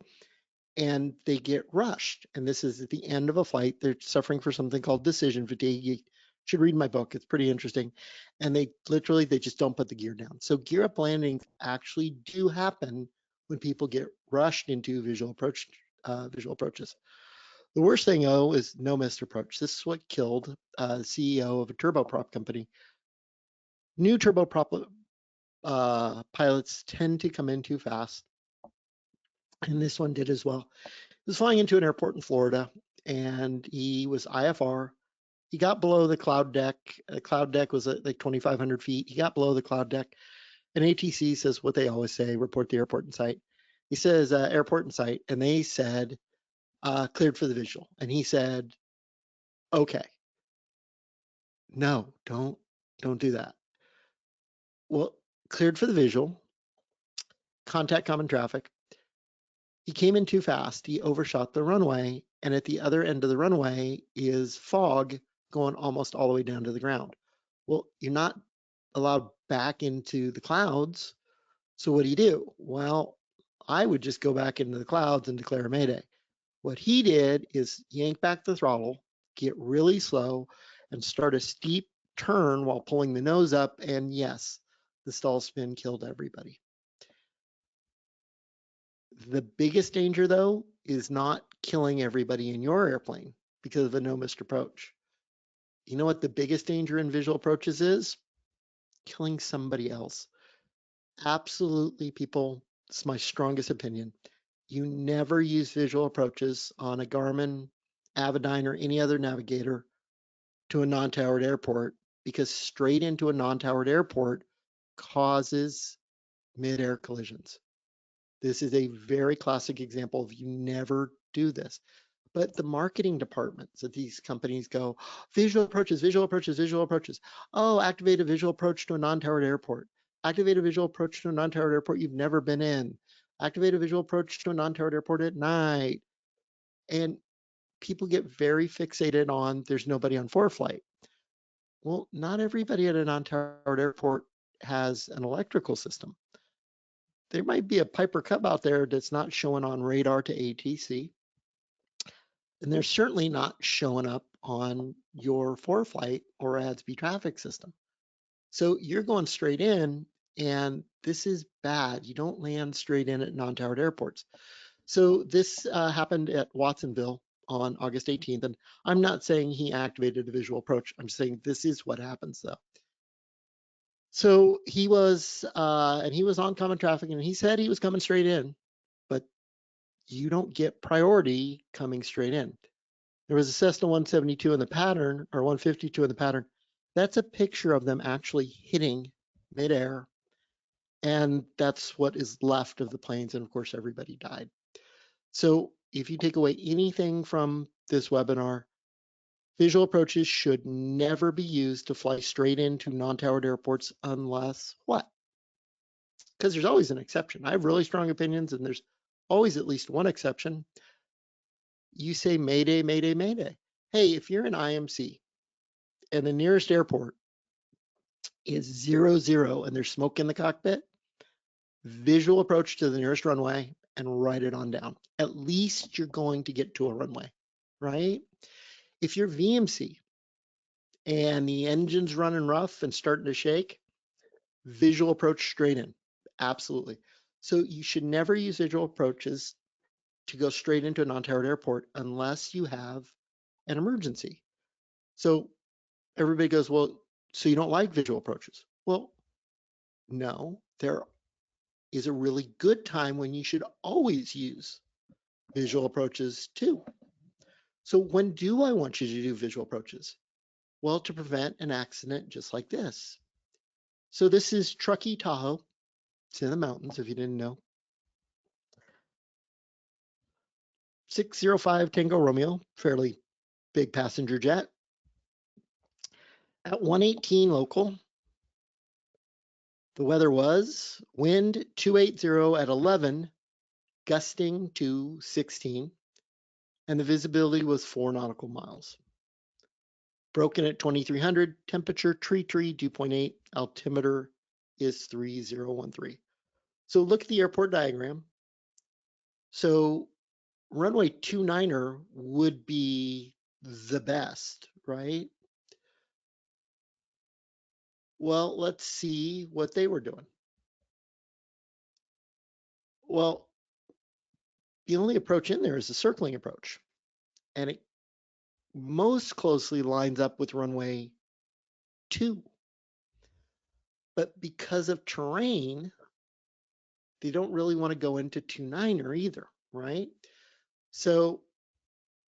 [SPEAKER 1] and they get rushed. And this is at the end of a flight. They're suffering for something called decision fatigue. You should read my book. It's pretty interesting. And they just don't put the gear down. So gear up landings actually do happen when people get rushed into visual approaches. The worst thing, though, is no missed approach. This is what killed the CEO of a turboprop company. New turboprop pilots tend to come in too fast, and this one did as well. He was flying into an airport in Florida, and he was IFR. He got below the cloud deck. The cloud deck was at like 2,500 feet. He got below the cloud deck, and ATC says what they always say, report the airport in sight. He says airport in sight, and they said cleared for the visual. And he said, okay. No, don't do that. Well, cleared for the visual, contact common traffic. He came in too fast. He overshot the runway, and at the other end of the runway is fog going almost all the way down to the ground. Well, you're not allowed back into the clouds. So what do? Well, I would just go back into the clouds and declare a mayday. What he did is yank back the throttle, get really slow, and start a steep turn while pulling the nose up. And yes, The stall spin killed everybody. The biggest danger, though, is not killing everybody in your airplane because of a no-missed approach. You know what the biggest danger in visual approaches is? Killing somebody else. Absolutely, people, it's my strongest opinion. You never use visual approaches on a Garmin, Avidyne, or any other navigator to a non-towered airport, because straight into a non-towered airport causes mid-air collisions. This is a very classic example of you never do this. But the marketing departments of these companies go, visual approaches, visual approaches, visual approaches. Oh, activate a visual approach to a non-towered airport. Activate a visual approach to a non-towered airport you've never been in. Activate a visual approach to a non-towered airport at night. And people get very fixated on there's nobody on ForeFlight. Well, not everybody at a non-towered airport has an electrical system. There might be a Piper Cub out there that's not showing on radar to ATC. And they're certainly not showing up on your ForeFlight or ADS-B traffic system. So you're going straight in, and this is bad. You don't land straight in at non-towered airports. So this happened at Watsonville on August 18th, and I'm not saying he activated a visual approach. I'm saying this is what happens, though. So he was, and he was on common traffic, and he said he was coming straight in, but you don't get priority coming straight in. There was a Cessna 172 in the pattern, or 152 in the pattern. That's a picture of them actually hitting midair, and that's what is left of the planes, and of course everybody died. So if you take away anything from this webinar, visual approaches should never be used to fly straight into non-towered airports unless what? Because there's always an exception. I have really strong opinions, and there's always at least one exception. You say Mayday, Mayday, Mayday. Hey, if you're an IMC and the nearest airport is 00 and there's smoke in the cockpit, visual approach to the nearest runway and write it on down. At least you're going to get to a runway, right? If you're VMC and the engine's running rough and starting to shake, visual approach straight in, absolutely. So you should never use visual approaches to go straight into a non-towered airport unless you have an emergency. So everybody goes, well, so you don't like visual approaches? Well, no, there is a really good time when you should always use visual approaches too. So when do I want you to do visual approaches? Well, to prevent an accident just like this. So this is Truckee Tahoe. It's in the mountains, if you didn't know. 605 Tango Romeo, fairly big passenger jet. At 118 local, the weather was wind 280 at 11, gusting to 16, and the visibility was 4 nautical miles. Broken at 2300, temperature tree dew point 8, altimeter is 3013. So look at the airport diagram. So runway 29er would be the best, right? Well, let's see what they were doing. Well, the only approach in there is the circling approach, and it most closely lines up with runway 2. But because of terrain, they don't really want to go into 29er either, right? So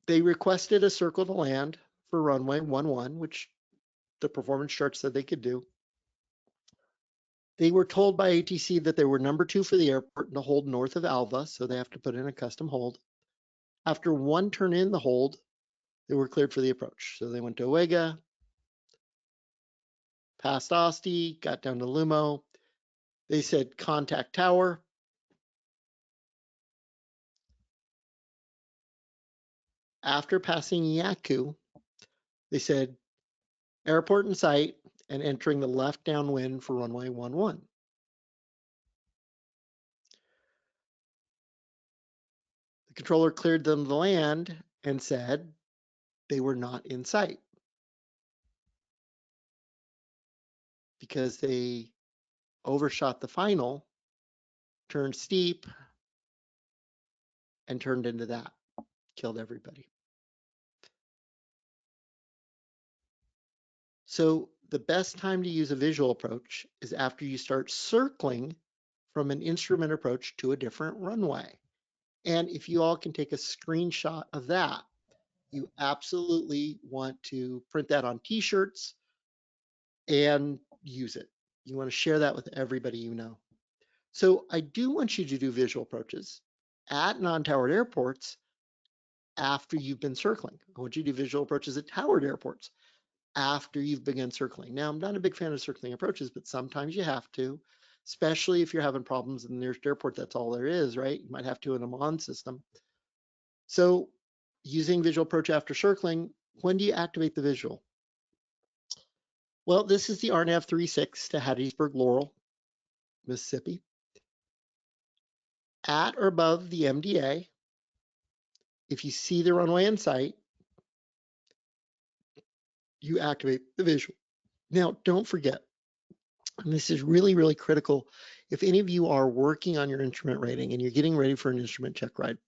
[SPEAKER 1] they requested a circle to land for runway 11, which the performance chart said they could do. They were told by ATC that they were number 2 for the airport to hold north of Alva, so they have to put in a custom hold. After one turn in the hold, they were cleared for the approach. So they went to Owega, past Asti, got down to Lumo. They said contact tower. After passing Yaku, they said airport in sight and entering the left downwind for runway 11. The controller cleared them to land and said they were not in sight because they overshot the final, turned steep, and turned into that. Killed everybody. So the best time to use a visual approach is after you start circling from an instrument approach to a different runway. And if you all can take a screenshot of that, you absolutely want to print that on t-shirts and use it. You want to share that with everybody you know. So I do want you to do visual approaches at non-towered airports after you've been circling. I want you to do visual approaches at towered airports after you've begun circling. Now, I'm not a big fan of circling approaches, but sometimes you have to, especially if you're having problems in the nearest airport. That's all there is, right? You might have to in a MON system. So using visual approach after circling, when do you activate the visual? Well, this is the RNAV 36 to Hattiesburg Laurel, Mississippi. At or above the MDA, if you see the runway in sight, you activate the visual. Now, don't forget, and this is really, really critical, if any of you are working on your instrument rating and you're getting ready for an instrument check ride,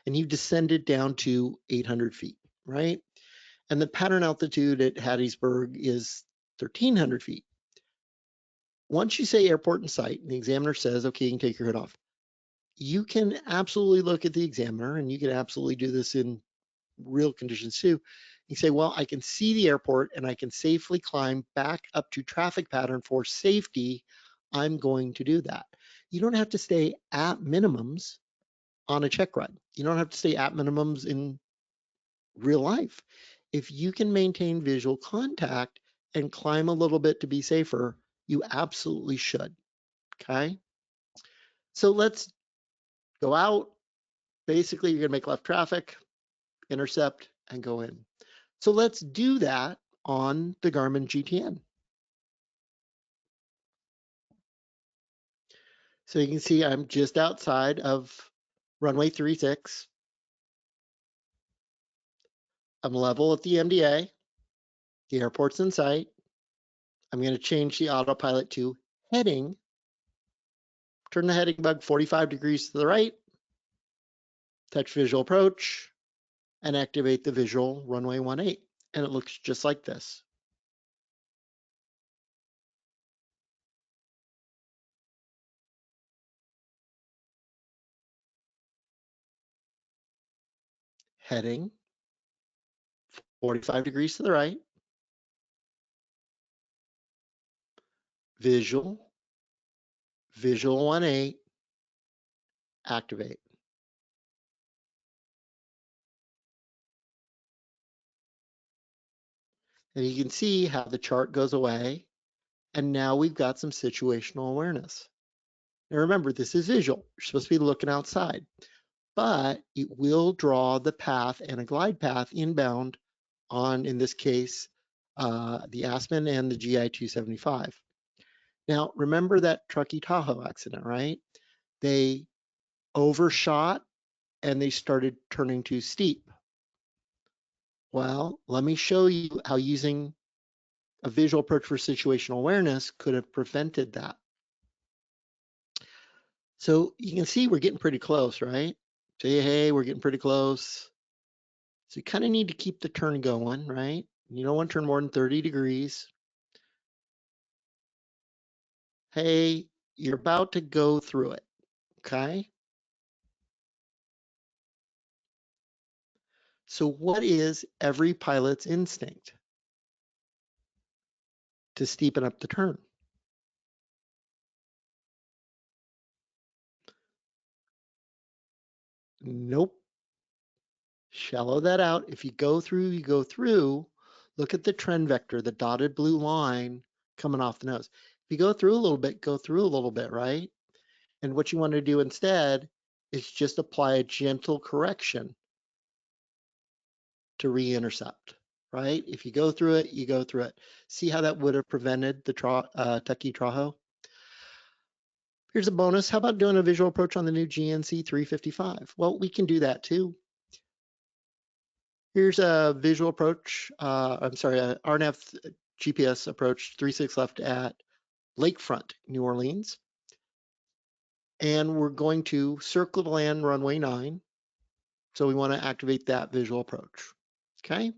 [SPEAKER 1] and you've descended down to 800 feet, right? And the pattern altitude at Hattiesburg is 1,300 feet. Once you say airport in sight, and the examiner says, okay, you can take your hood off, you can absolutely look at the examiner, and you can absolutely do this in real conditions too. You say, well, I can see the airport and I can safely climb back up to traffic pattern for safety. I'm going to do that. You don't have to stay at minimums on a check ride. You don't have to stay at minimums in real life. If you can maintain visual contact and climb a little bit to be safer, you absolutely should, okay? So let's go out. Basically, you're gonna make left traffic, intercept, and go in. So let's do that on the Garmin GTN. So you can see I'm just outside of runway 36. I'm level at the MDA. The airport's in sight. I'm going to change the autopilot to heading. Turn the heading bug 45 degrees to the right. Touch visual approach and activate the visual runway 18. And it looks just like this. Heading 45 degrees to the right. Visual 18, activate. And you can see how the chart goes away. And now we've got some situational awareness. Now remember, this is visual. You're supposed to be looking outside, but it will draw the path and a glide path inbound on, in this case, the Aspen and the GI 275. Now, remember that Truckee Tahoe accident, right? They overshot and they started turning too steep. Well, let me show you how using a visual approach for situational awareness could have prevented that. So you can see we're getting pretty close, right? Say, hey, we're getting pretty close. So you kind of need to keep the turn going, right? You don't want to turn more than 30 degrees. Hey, you're about to go through it, okay? So what is every pilot's instinct? To steepen up the turn. Nope. Shallow that out. If you go through, you go through. Look at the trend vector, the dotted blue line coming off the nose. If you go through a little bit, go through a little bit, right? And what you want to do instead is just apply a gentle correction to re-intercept, right? If you go through it, you go through it. See how that would have prevented the Truckee Tahoe? Here's a bonus. How about doing a visual approach on the new GNC 355? Well, we can do that too. Here's a visual approach. I'm sorry, RNAV GPS approach 36 left at Lakefront, New Orleans. And we're going to circle the land runway 9. So we want to activate that visual approach. Okay, let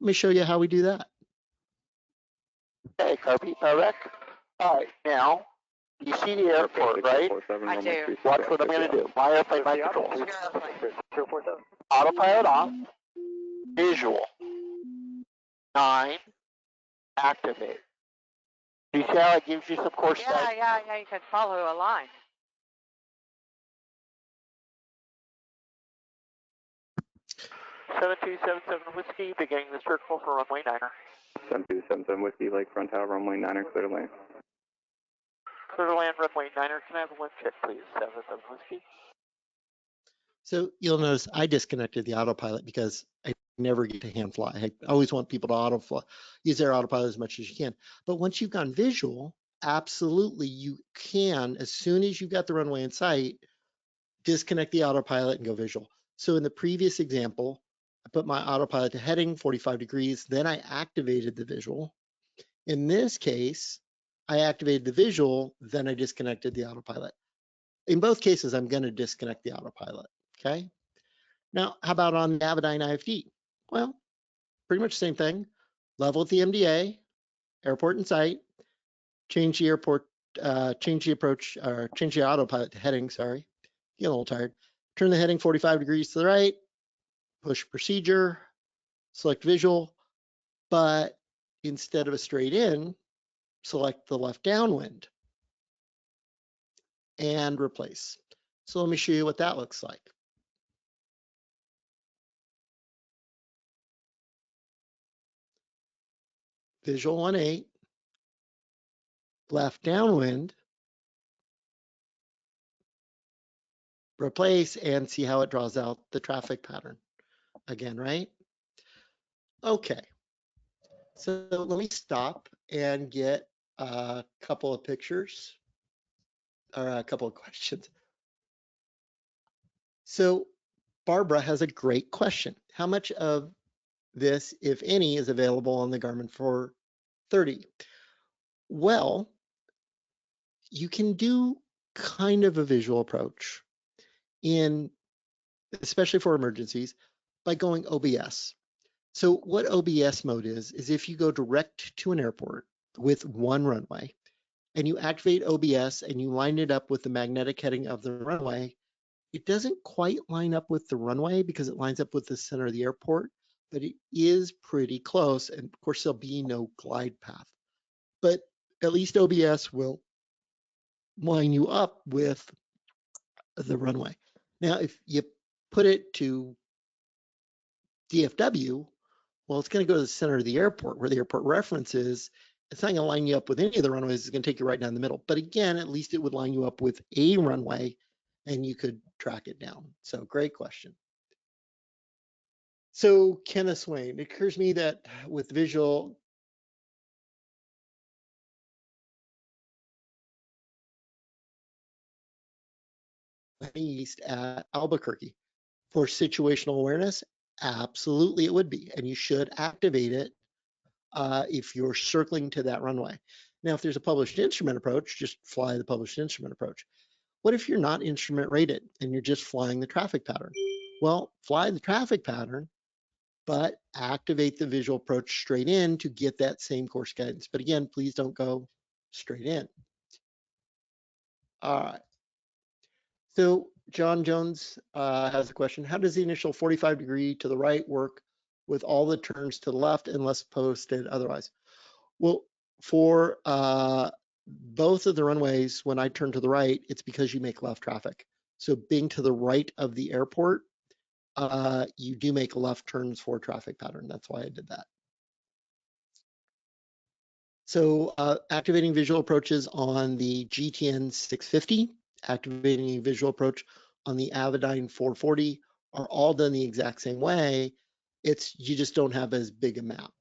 [SPEAKER 1] me show you how we do that.
[SPEAKER 2] Okay, copy, rec. All right, now, you see the airport, right?
[SPEAKER 3] I do.
[SPEAKER 2] Watch what I'm going to do. My airplane, my controls. Autopilot off. Visual. 9. Activate. Do you see how it gives you some course guidance?
[SPEAKER 3] Yeah, you can follow a line.
[SPEAKER 2] Seven two seven seven whiskey, beginning the circle for runway 9er.
[SPEAKER 4] 7277 Whiskey, Lakefront Tower, runway 9er, clear to land.
[SPEAKER 2] Clear to land, runway 9er. Can I have a wind check, please? 77 whiskey.
[SPEAKER 1] So you'll notice I disconnected the autopilot because I never get to hand fly. I always want people to auto fly, use their autopilot as much as you can. But once you've gone visual, absolutely you can, as soon as you've got the runway in sight, disconnect the autopilot and go visual. So in the previous example, I put my autopilot to heading 45 degrees, then I activated the visual. In this case, I activated the visual, then I disconnected the autopilot. In both cases, I'm going to disconnect the autopilot. Okay. Now, how about on the Avidyne IFD? Well, pretty much the same thing. Level at the MDA, airport in sight, change the airport, change the approach, or change the autopilot to heading, sorry. Get a little tired. Turn the heading 45 degrees to the right, push procedure, select visual, but instead of a straight in, select the left downwind and replace. So let me show you what that looks like. Visual 1-8, left downwind, replace, and see how it draws out the traffic pattern again, right? Okay, so let me stop and get a couple of pictures or a couple of questions. So Barbara has a great question. How much of this, if any, is available on the Garmin 430? Well, you can do kind of a visual approach especially for emergencies, by going OBS. So what OBS mode is if you go direct to an airport with one runway and you activate OBS and you line it up with the magnetic heading of the runway, it doesn't quite line up with the runway because it lines up with the center of the airport, but it is pretty close. And of course, there'll be no glide path, but at least OBS will line you up with the runway. Now, if you put it to DFW, well, it's going to go to the center of the airport where the airport reference is. It's not going to line you up with any of the runways. It's going to take you right down the middle. But again, at least it would line you up with a runway and you could track it down. So great question. So Kenneth Swain, it occurs to me that with visual, east at Albuquerque for situational awareness, absolutely it would be. And you should activate it if you're circling to that runway. Now, if there's a published instrument approach, just fly the published instrument approach. What if you're not instrument rated and you're just flying the traffic pattern? Well, fly the traffic pattern, but activate the visual approach straight in to get that same course guidance. But again, please don't go straight in. All right. So John Jones has a question. How does the initial 45 degree to the right work with all the turns to the left unless posted otherwise? Well, for both of the runways, when I turn to the right, it's because you make left traffic. So being to the right of the airport, you do make left turns for traffic pattern. That's why I did that. So activating visual approaches on the GTN 650, activating a visual approach on the Avidyne 440 are all done the exact same way. You just don't have as big a map.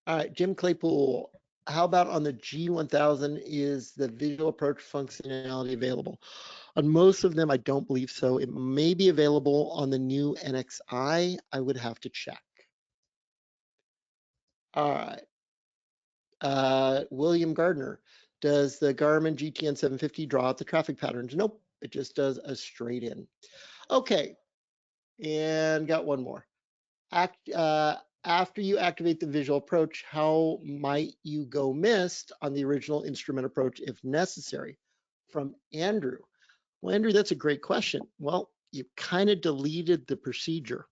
[SPEAKER 1] All right, Jim Claypool, how about on the G1000, is the visual approach functionality available? On most of them, I don't believe so. It may be available on the new NXI. I would have to check. All right. William Gardner, does the Garmin GTN 750 draw out the traffic patterns? Nope, it just does a straight in. Okay, and got one more. After you activate the visual approach, how might you go missed on the original instrument approach if necessary? From Andrew. Well, Andrew, that's a great question. Well, you kind of deleted the procedure.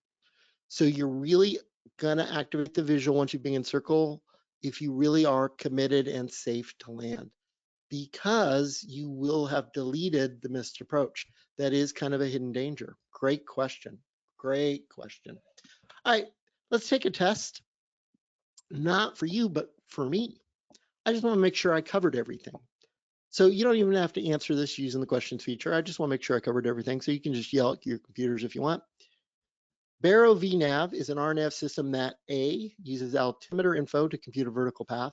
[SPEAKER 1] So you're really gonna activate the visual once you begin circle if you really are committed and safe to land, because you will have deleted the missed approach. That is kind of a hidden danger. Great question. Great question. All right, let's take a test. Not for you, but for me. I just want to make sure I covered everything. So you don't even have to answer this using the questions feature. I just want to make sure I covered everything. So you can just yell at your computers if you want. Barrow VNAV is an RNAV system that A, uses altimeter info to compute a vertical path,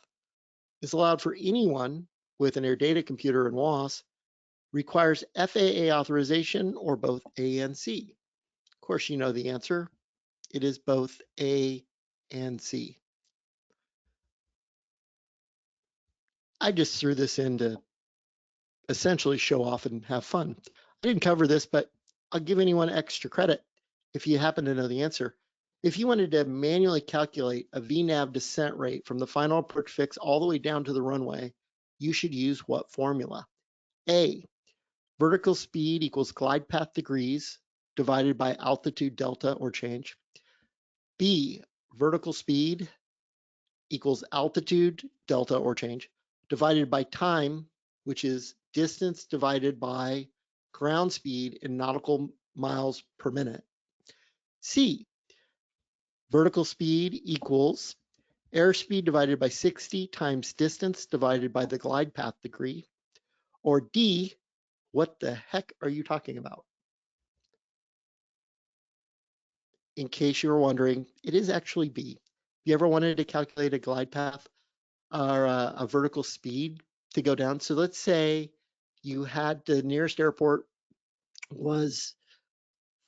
[SPEAKER 1] is allowed for anyone with an air data computer and WAS, requires FAA authorization, or both A and C. Of course, you know the answer. It is both A and C. I just threw this in to essentially show off and have fun. I didn't cover this, but I'll give anyone extra credit if you happen to know the answer. If you wanted to manually calculate a VNAV descent rate from the final approach fix all the way down to the runway, you should use what formula? A, vertical speed equals glide path degrees divided by altitude delta or change. B, vertical speed equals altitude delta or change divided by time, which is distance divided by ground speed in nautical miles per minute. C, vertical speed equals airspeed divided by 60 times distance divided by the glide path degree. Or D, what the heck are you talking about? In case you were wondering, it is actually B. If you ever wanted to calculate a glide path or a vertical speed to go down, so let's say you had the nearest airport was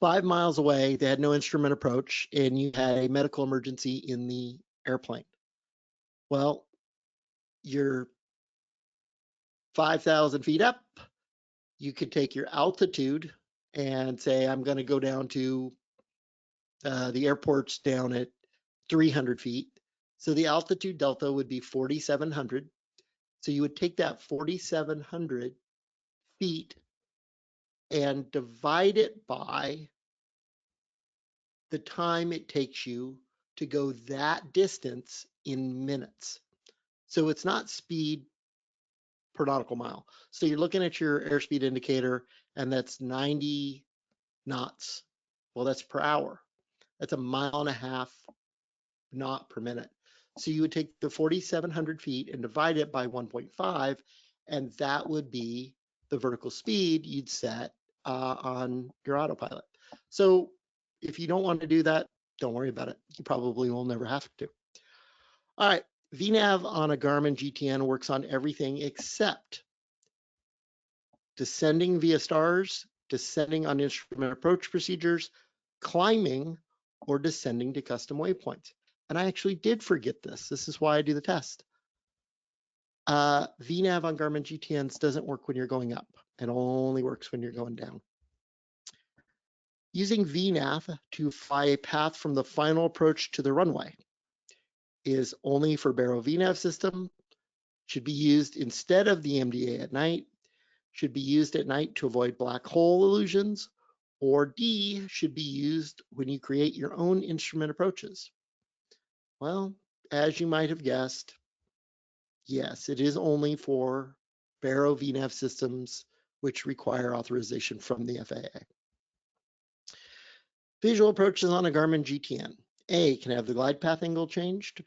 [SPEAKER 1] 5 miles away, they had no instrument approach, and you had a medical emergency in the airplane. Well, you're 5,000 feet up, you could take your altitude and say, I'm going to go down to the airport's down at 300 feet. So the altitude delta would be 4,700. So you would take that 4,700 feet and divide it by the time it takes you to go that distance in minutes. So it's not speed per nautical mile. So you're looking at your airspeed indicator and that's 90 knots. Well, that's per hour. That's a 1.5 miles knot per minute. So you would take the 4,700 feet and divide it by 1.5, and that would be the vertical speed you'd set on your autopilot. So if you don't want to do that, don't worry about it. You probably will never have to. All right, VNAV on a Garmin GTN works on everything except descending via stars, descending on instrument approach procedures, climbing, or descending to custom waypoints. And I actually did forget this. This is why I do the test. VNAV on Garmin GTNs doesn't work when you're going up. It only works when you're going down. Using VNAV to fly a path from the final approach to the runway is only for Barrow VNAV system, should be used instead of the MDA at night, should be used at night to avoid black hole illusions, or D, should be used when you create your own instrument approaches. Well, as you might have guessed, yes, it is only for Barrow VNAV systems which require authorization from the FAA. Visual approaches on a Garmin GTN. A, can have the glide path angle changed.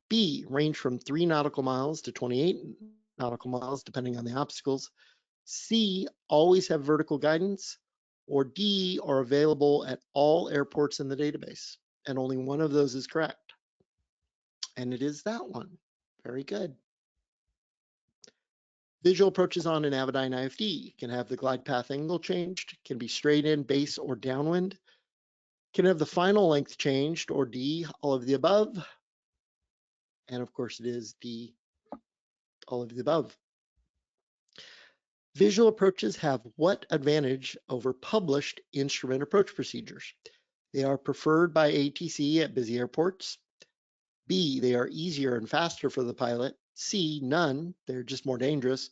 [SPEAKER 1] B, range from 3 nautical miles to 28 nautical miles, depending on the obstacles. C, always have vertical guidance. Or D, are available at all airports in the database. And only one of those is correct. And it is that one. Very good. Visual approaches on an Avidyne IFD can have the glide path angle changed, can be straight in, base, or downwind, can have the final length changed, or D, all of the above. And of course it is D, all of the above. Visual approaches have what advantage over published instrument approach procedures? They are preferred by ATC at busy airports. B, they are easier and faster for the pilot. C, none, they're just more dangerous.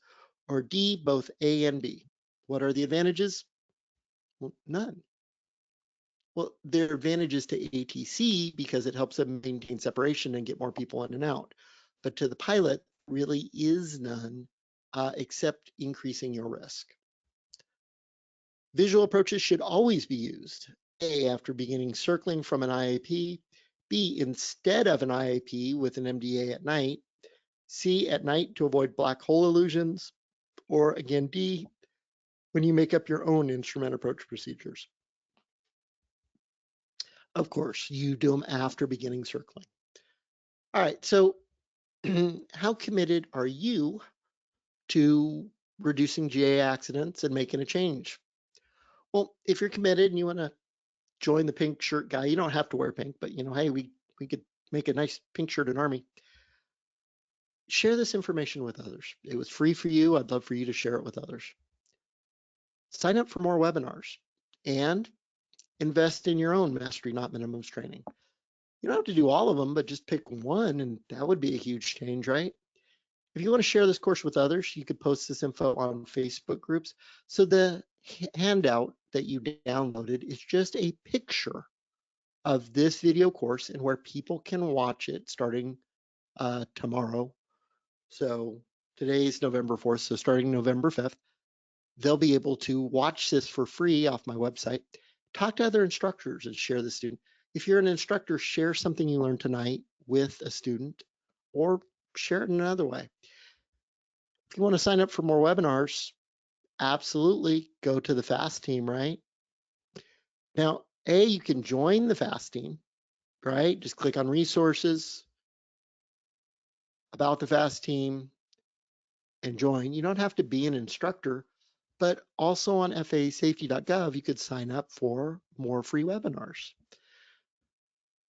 [SPEAKER 1] Or D, both A and B. What are the advantages? Well, none. Well, there are advantages to ATC because it helps them maintain separation and get more people in and out. But to the pilot, really is none, except increasing your risk. Visual approaches should always be used. A, after beginning circling from an IAP. B, instead of an IAP with an MDA at night. C, at night to avoid black hole illusions. Or again, D, when you make up your own instrument approach procedures. Of course, you do them after beginning circling. All right, so how committed are you to reducing GA accidents and making a change? Well, if you're committed and you want to join the pink shirt guy, you don't have to wear pink, but hey, we could make a nice pink shirt in Army. Share this information with others. It was free for you. I'd love for you to share it with others. Sign up for more webinars and invest in your own mastery, not minimums training. You don't have to do all of them, but just pick one, and that would be a huge change, right? If you want to share this course with others, you could post this info on Facebook groups. So the handout that you downloaded is just a picture of this video course and where people can watch it starting tomorrow. So today's November 4th, so starting November 5th, they'll be able to watch this for free off my website. Talk to other instructors and share the student. If you're an instructor, share something you learned tonight with a student or share it in another way. If you want to sign up for more webinars, absolutely go to the FAST team, right? Now, you can join the FAST team, right? Just click on resources, about the FAST team, and join. You don't have to be an instructor, but also on FAAsafety.gov, you could sign up for more free webinars.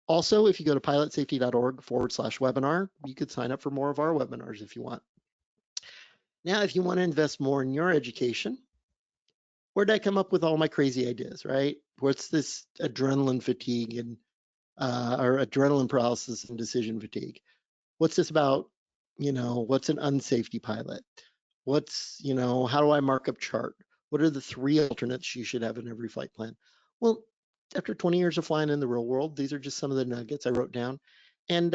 [SPEAKER 1] Also, if you go to pilotsafety.org/webinar, you could sign up for more of our webinars if you want. Now, if you want to invest more in your education, where did I come up with all my crazy ideas, right? What's this adrenaline fatigue and or adrenaline paralysis and decision fatigue? What's this about, what's an unsafety pilot? What's, how do I mark up chart? What are the 3 alternates you should have in every flight plan? Well, after 20 years of flying in the real world, these are just some of the nuggets I wrote down. And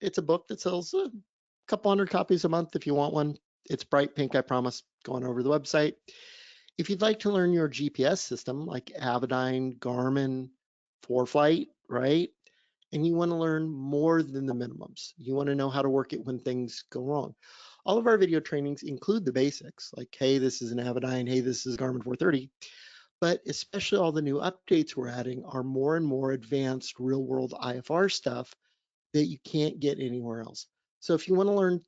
[SPEAKER 1] it's a book that sells a couple hundred copies a month if you want one. It's bright pink, I promise, going over the website. If you'd like to learn your GPS system like Avidyne, Garmin, ForeFlight, right? And you want to learn more than the minimums. You want to know how to work it when things go wrong. All of our video trainings include the basics, like, hey, this is an Avidyne, hey, this is Garmin 430. But especially all the new updates we're adding are more and more advanced real-world IFR stuff that you can't get anywhere else. So if you want to learn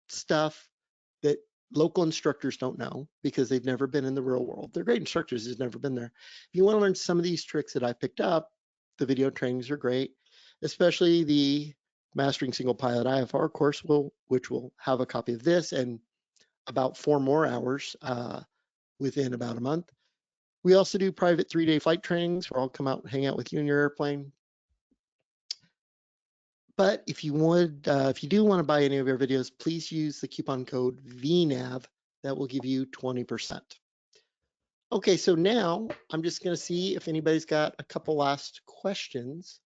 [SPEAKER 1] stuff that local instructors don't know because they've never been in the real world, they're great instructors, who's never been there. If you want to learn some of these tricks that I picked up, the video trainings are great, especially the Mastering Single Pilot IFR course, which will have a copy of this and about 4 more hours within about a month. We also do private 3-day flight trainings where I'll come out and hang out with you in your airplane. But if you do want to buy any of our videos, please use the coupon code VNAV. That will give you 20%. Okay, so now I'm just going to see if anybody's got a couple last questions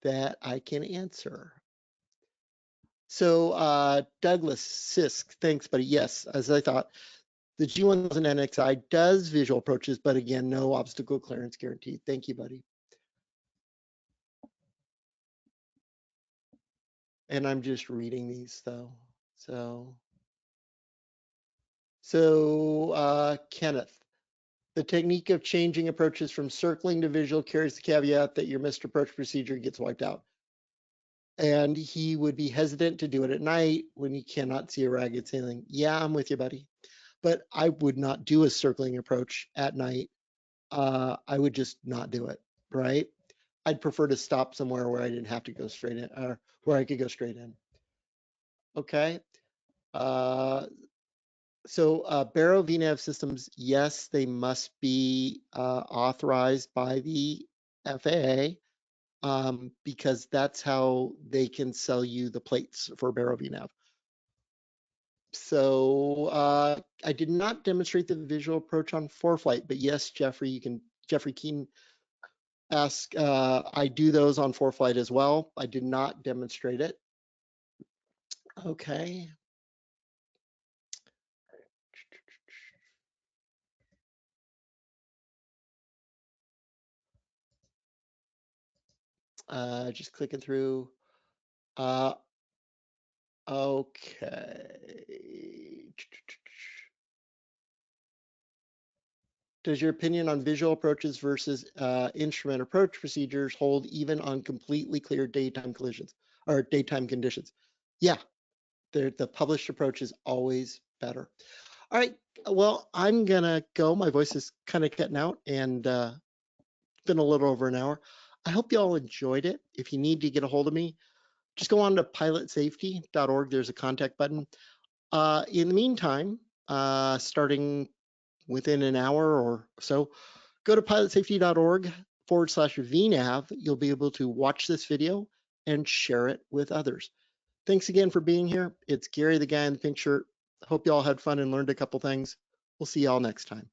[SPEAKER 1] that I can answer. So Douglas Sisk, thanks, buddy. Yes, as I thought, the G1000 NXI does visual approaches, but again, no obstacle clearance guaranteed. Thank you, buddy. And I'm just reading these though. So Kenneth, the technique of changing approaches from circling to visual carries the caveat that your missed approach procedure gets wiped out. And he would be hesitant to do it at night when you cannot see a ragged ceiling. Yeah, I'm with you, buddy. But I would not do a circling approach at night. I would just not do it, right? I'd prefer to stop somewhere where I didn't have to go straight in, or where I could go straight in. Okay. So Barrow VNAV systems, yes, they must be authorized by the FAA because that's how they can sell you the plates for Barrow VNAV. So I did not demonstrate the visual approach on ForeFlight, but yes, Jeffrey Keen ask, I do those on ForeFlight as well. I did not demonstrate it. Okay. Just clicking through. Okay. Does your opinion on visual approaches versus instrument approach procedures hold even on completely clear daytime collisions or daytime conditions? Yeah, the published approach is always better. All right, well, I'm gonna go. My voice is kind of cutting out and been a little over an hour. I hope you all enjoyed it. If you need to get a hold of me, just go on to pilotsafety.org. There's a contact button. In the meantime, starting within an hour or so, go to pilotsafety.org/VNAV. You'll be able to watch this video and share it with others. Thanks again for being here. It's Gary, the guy in the pink shirt. Hope you all had fun and learned a couple things. We'll see y'all next time.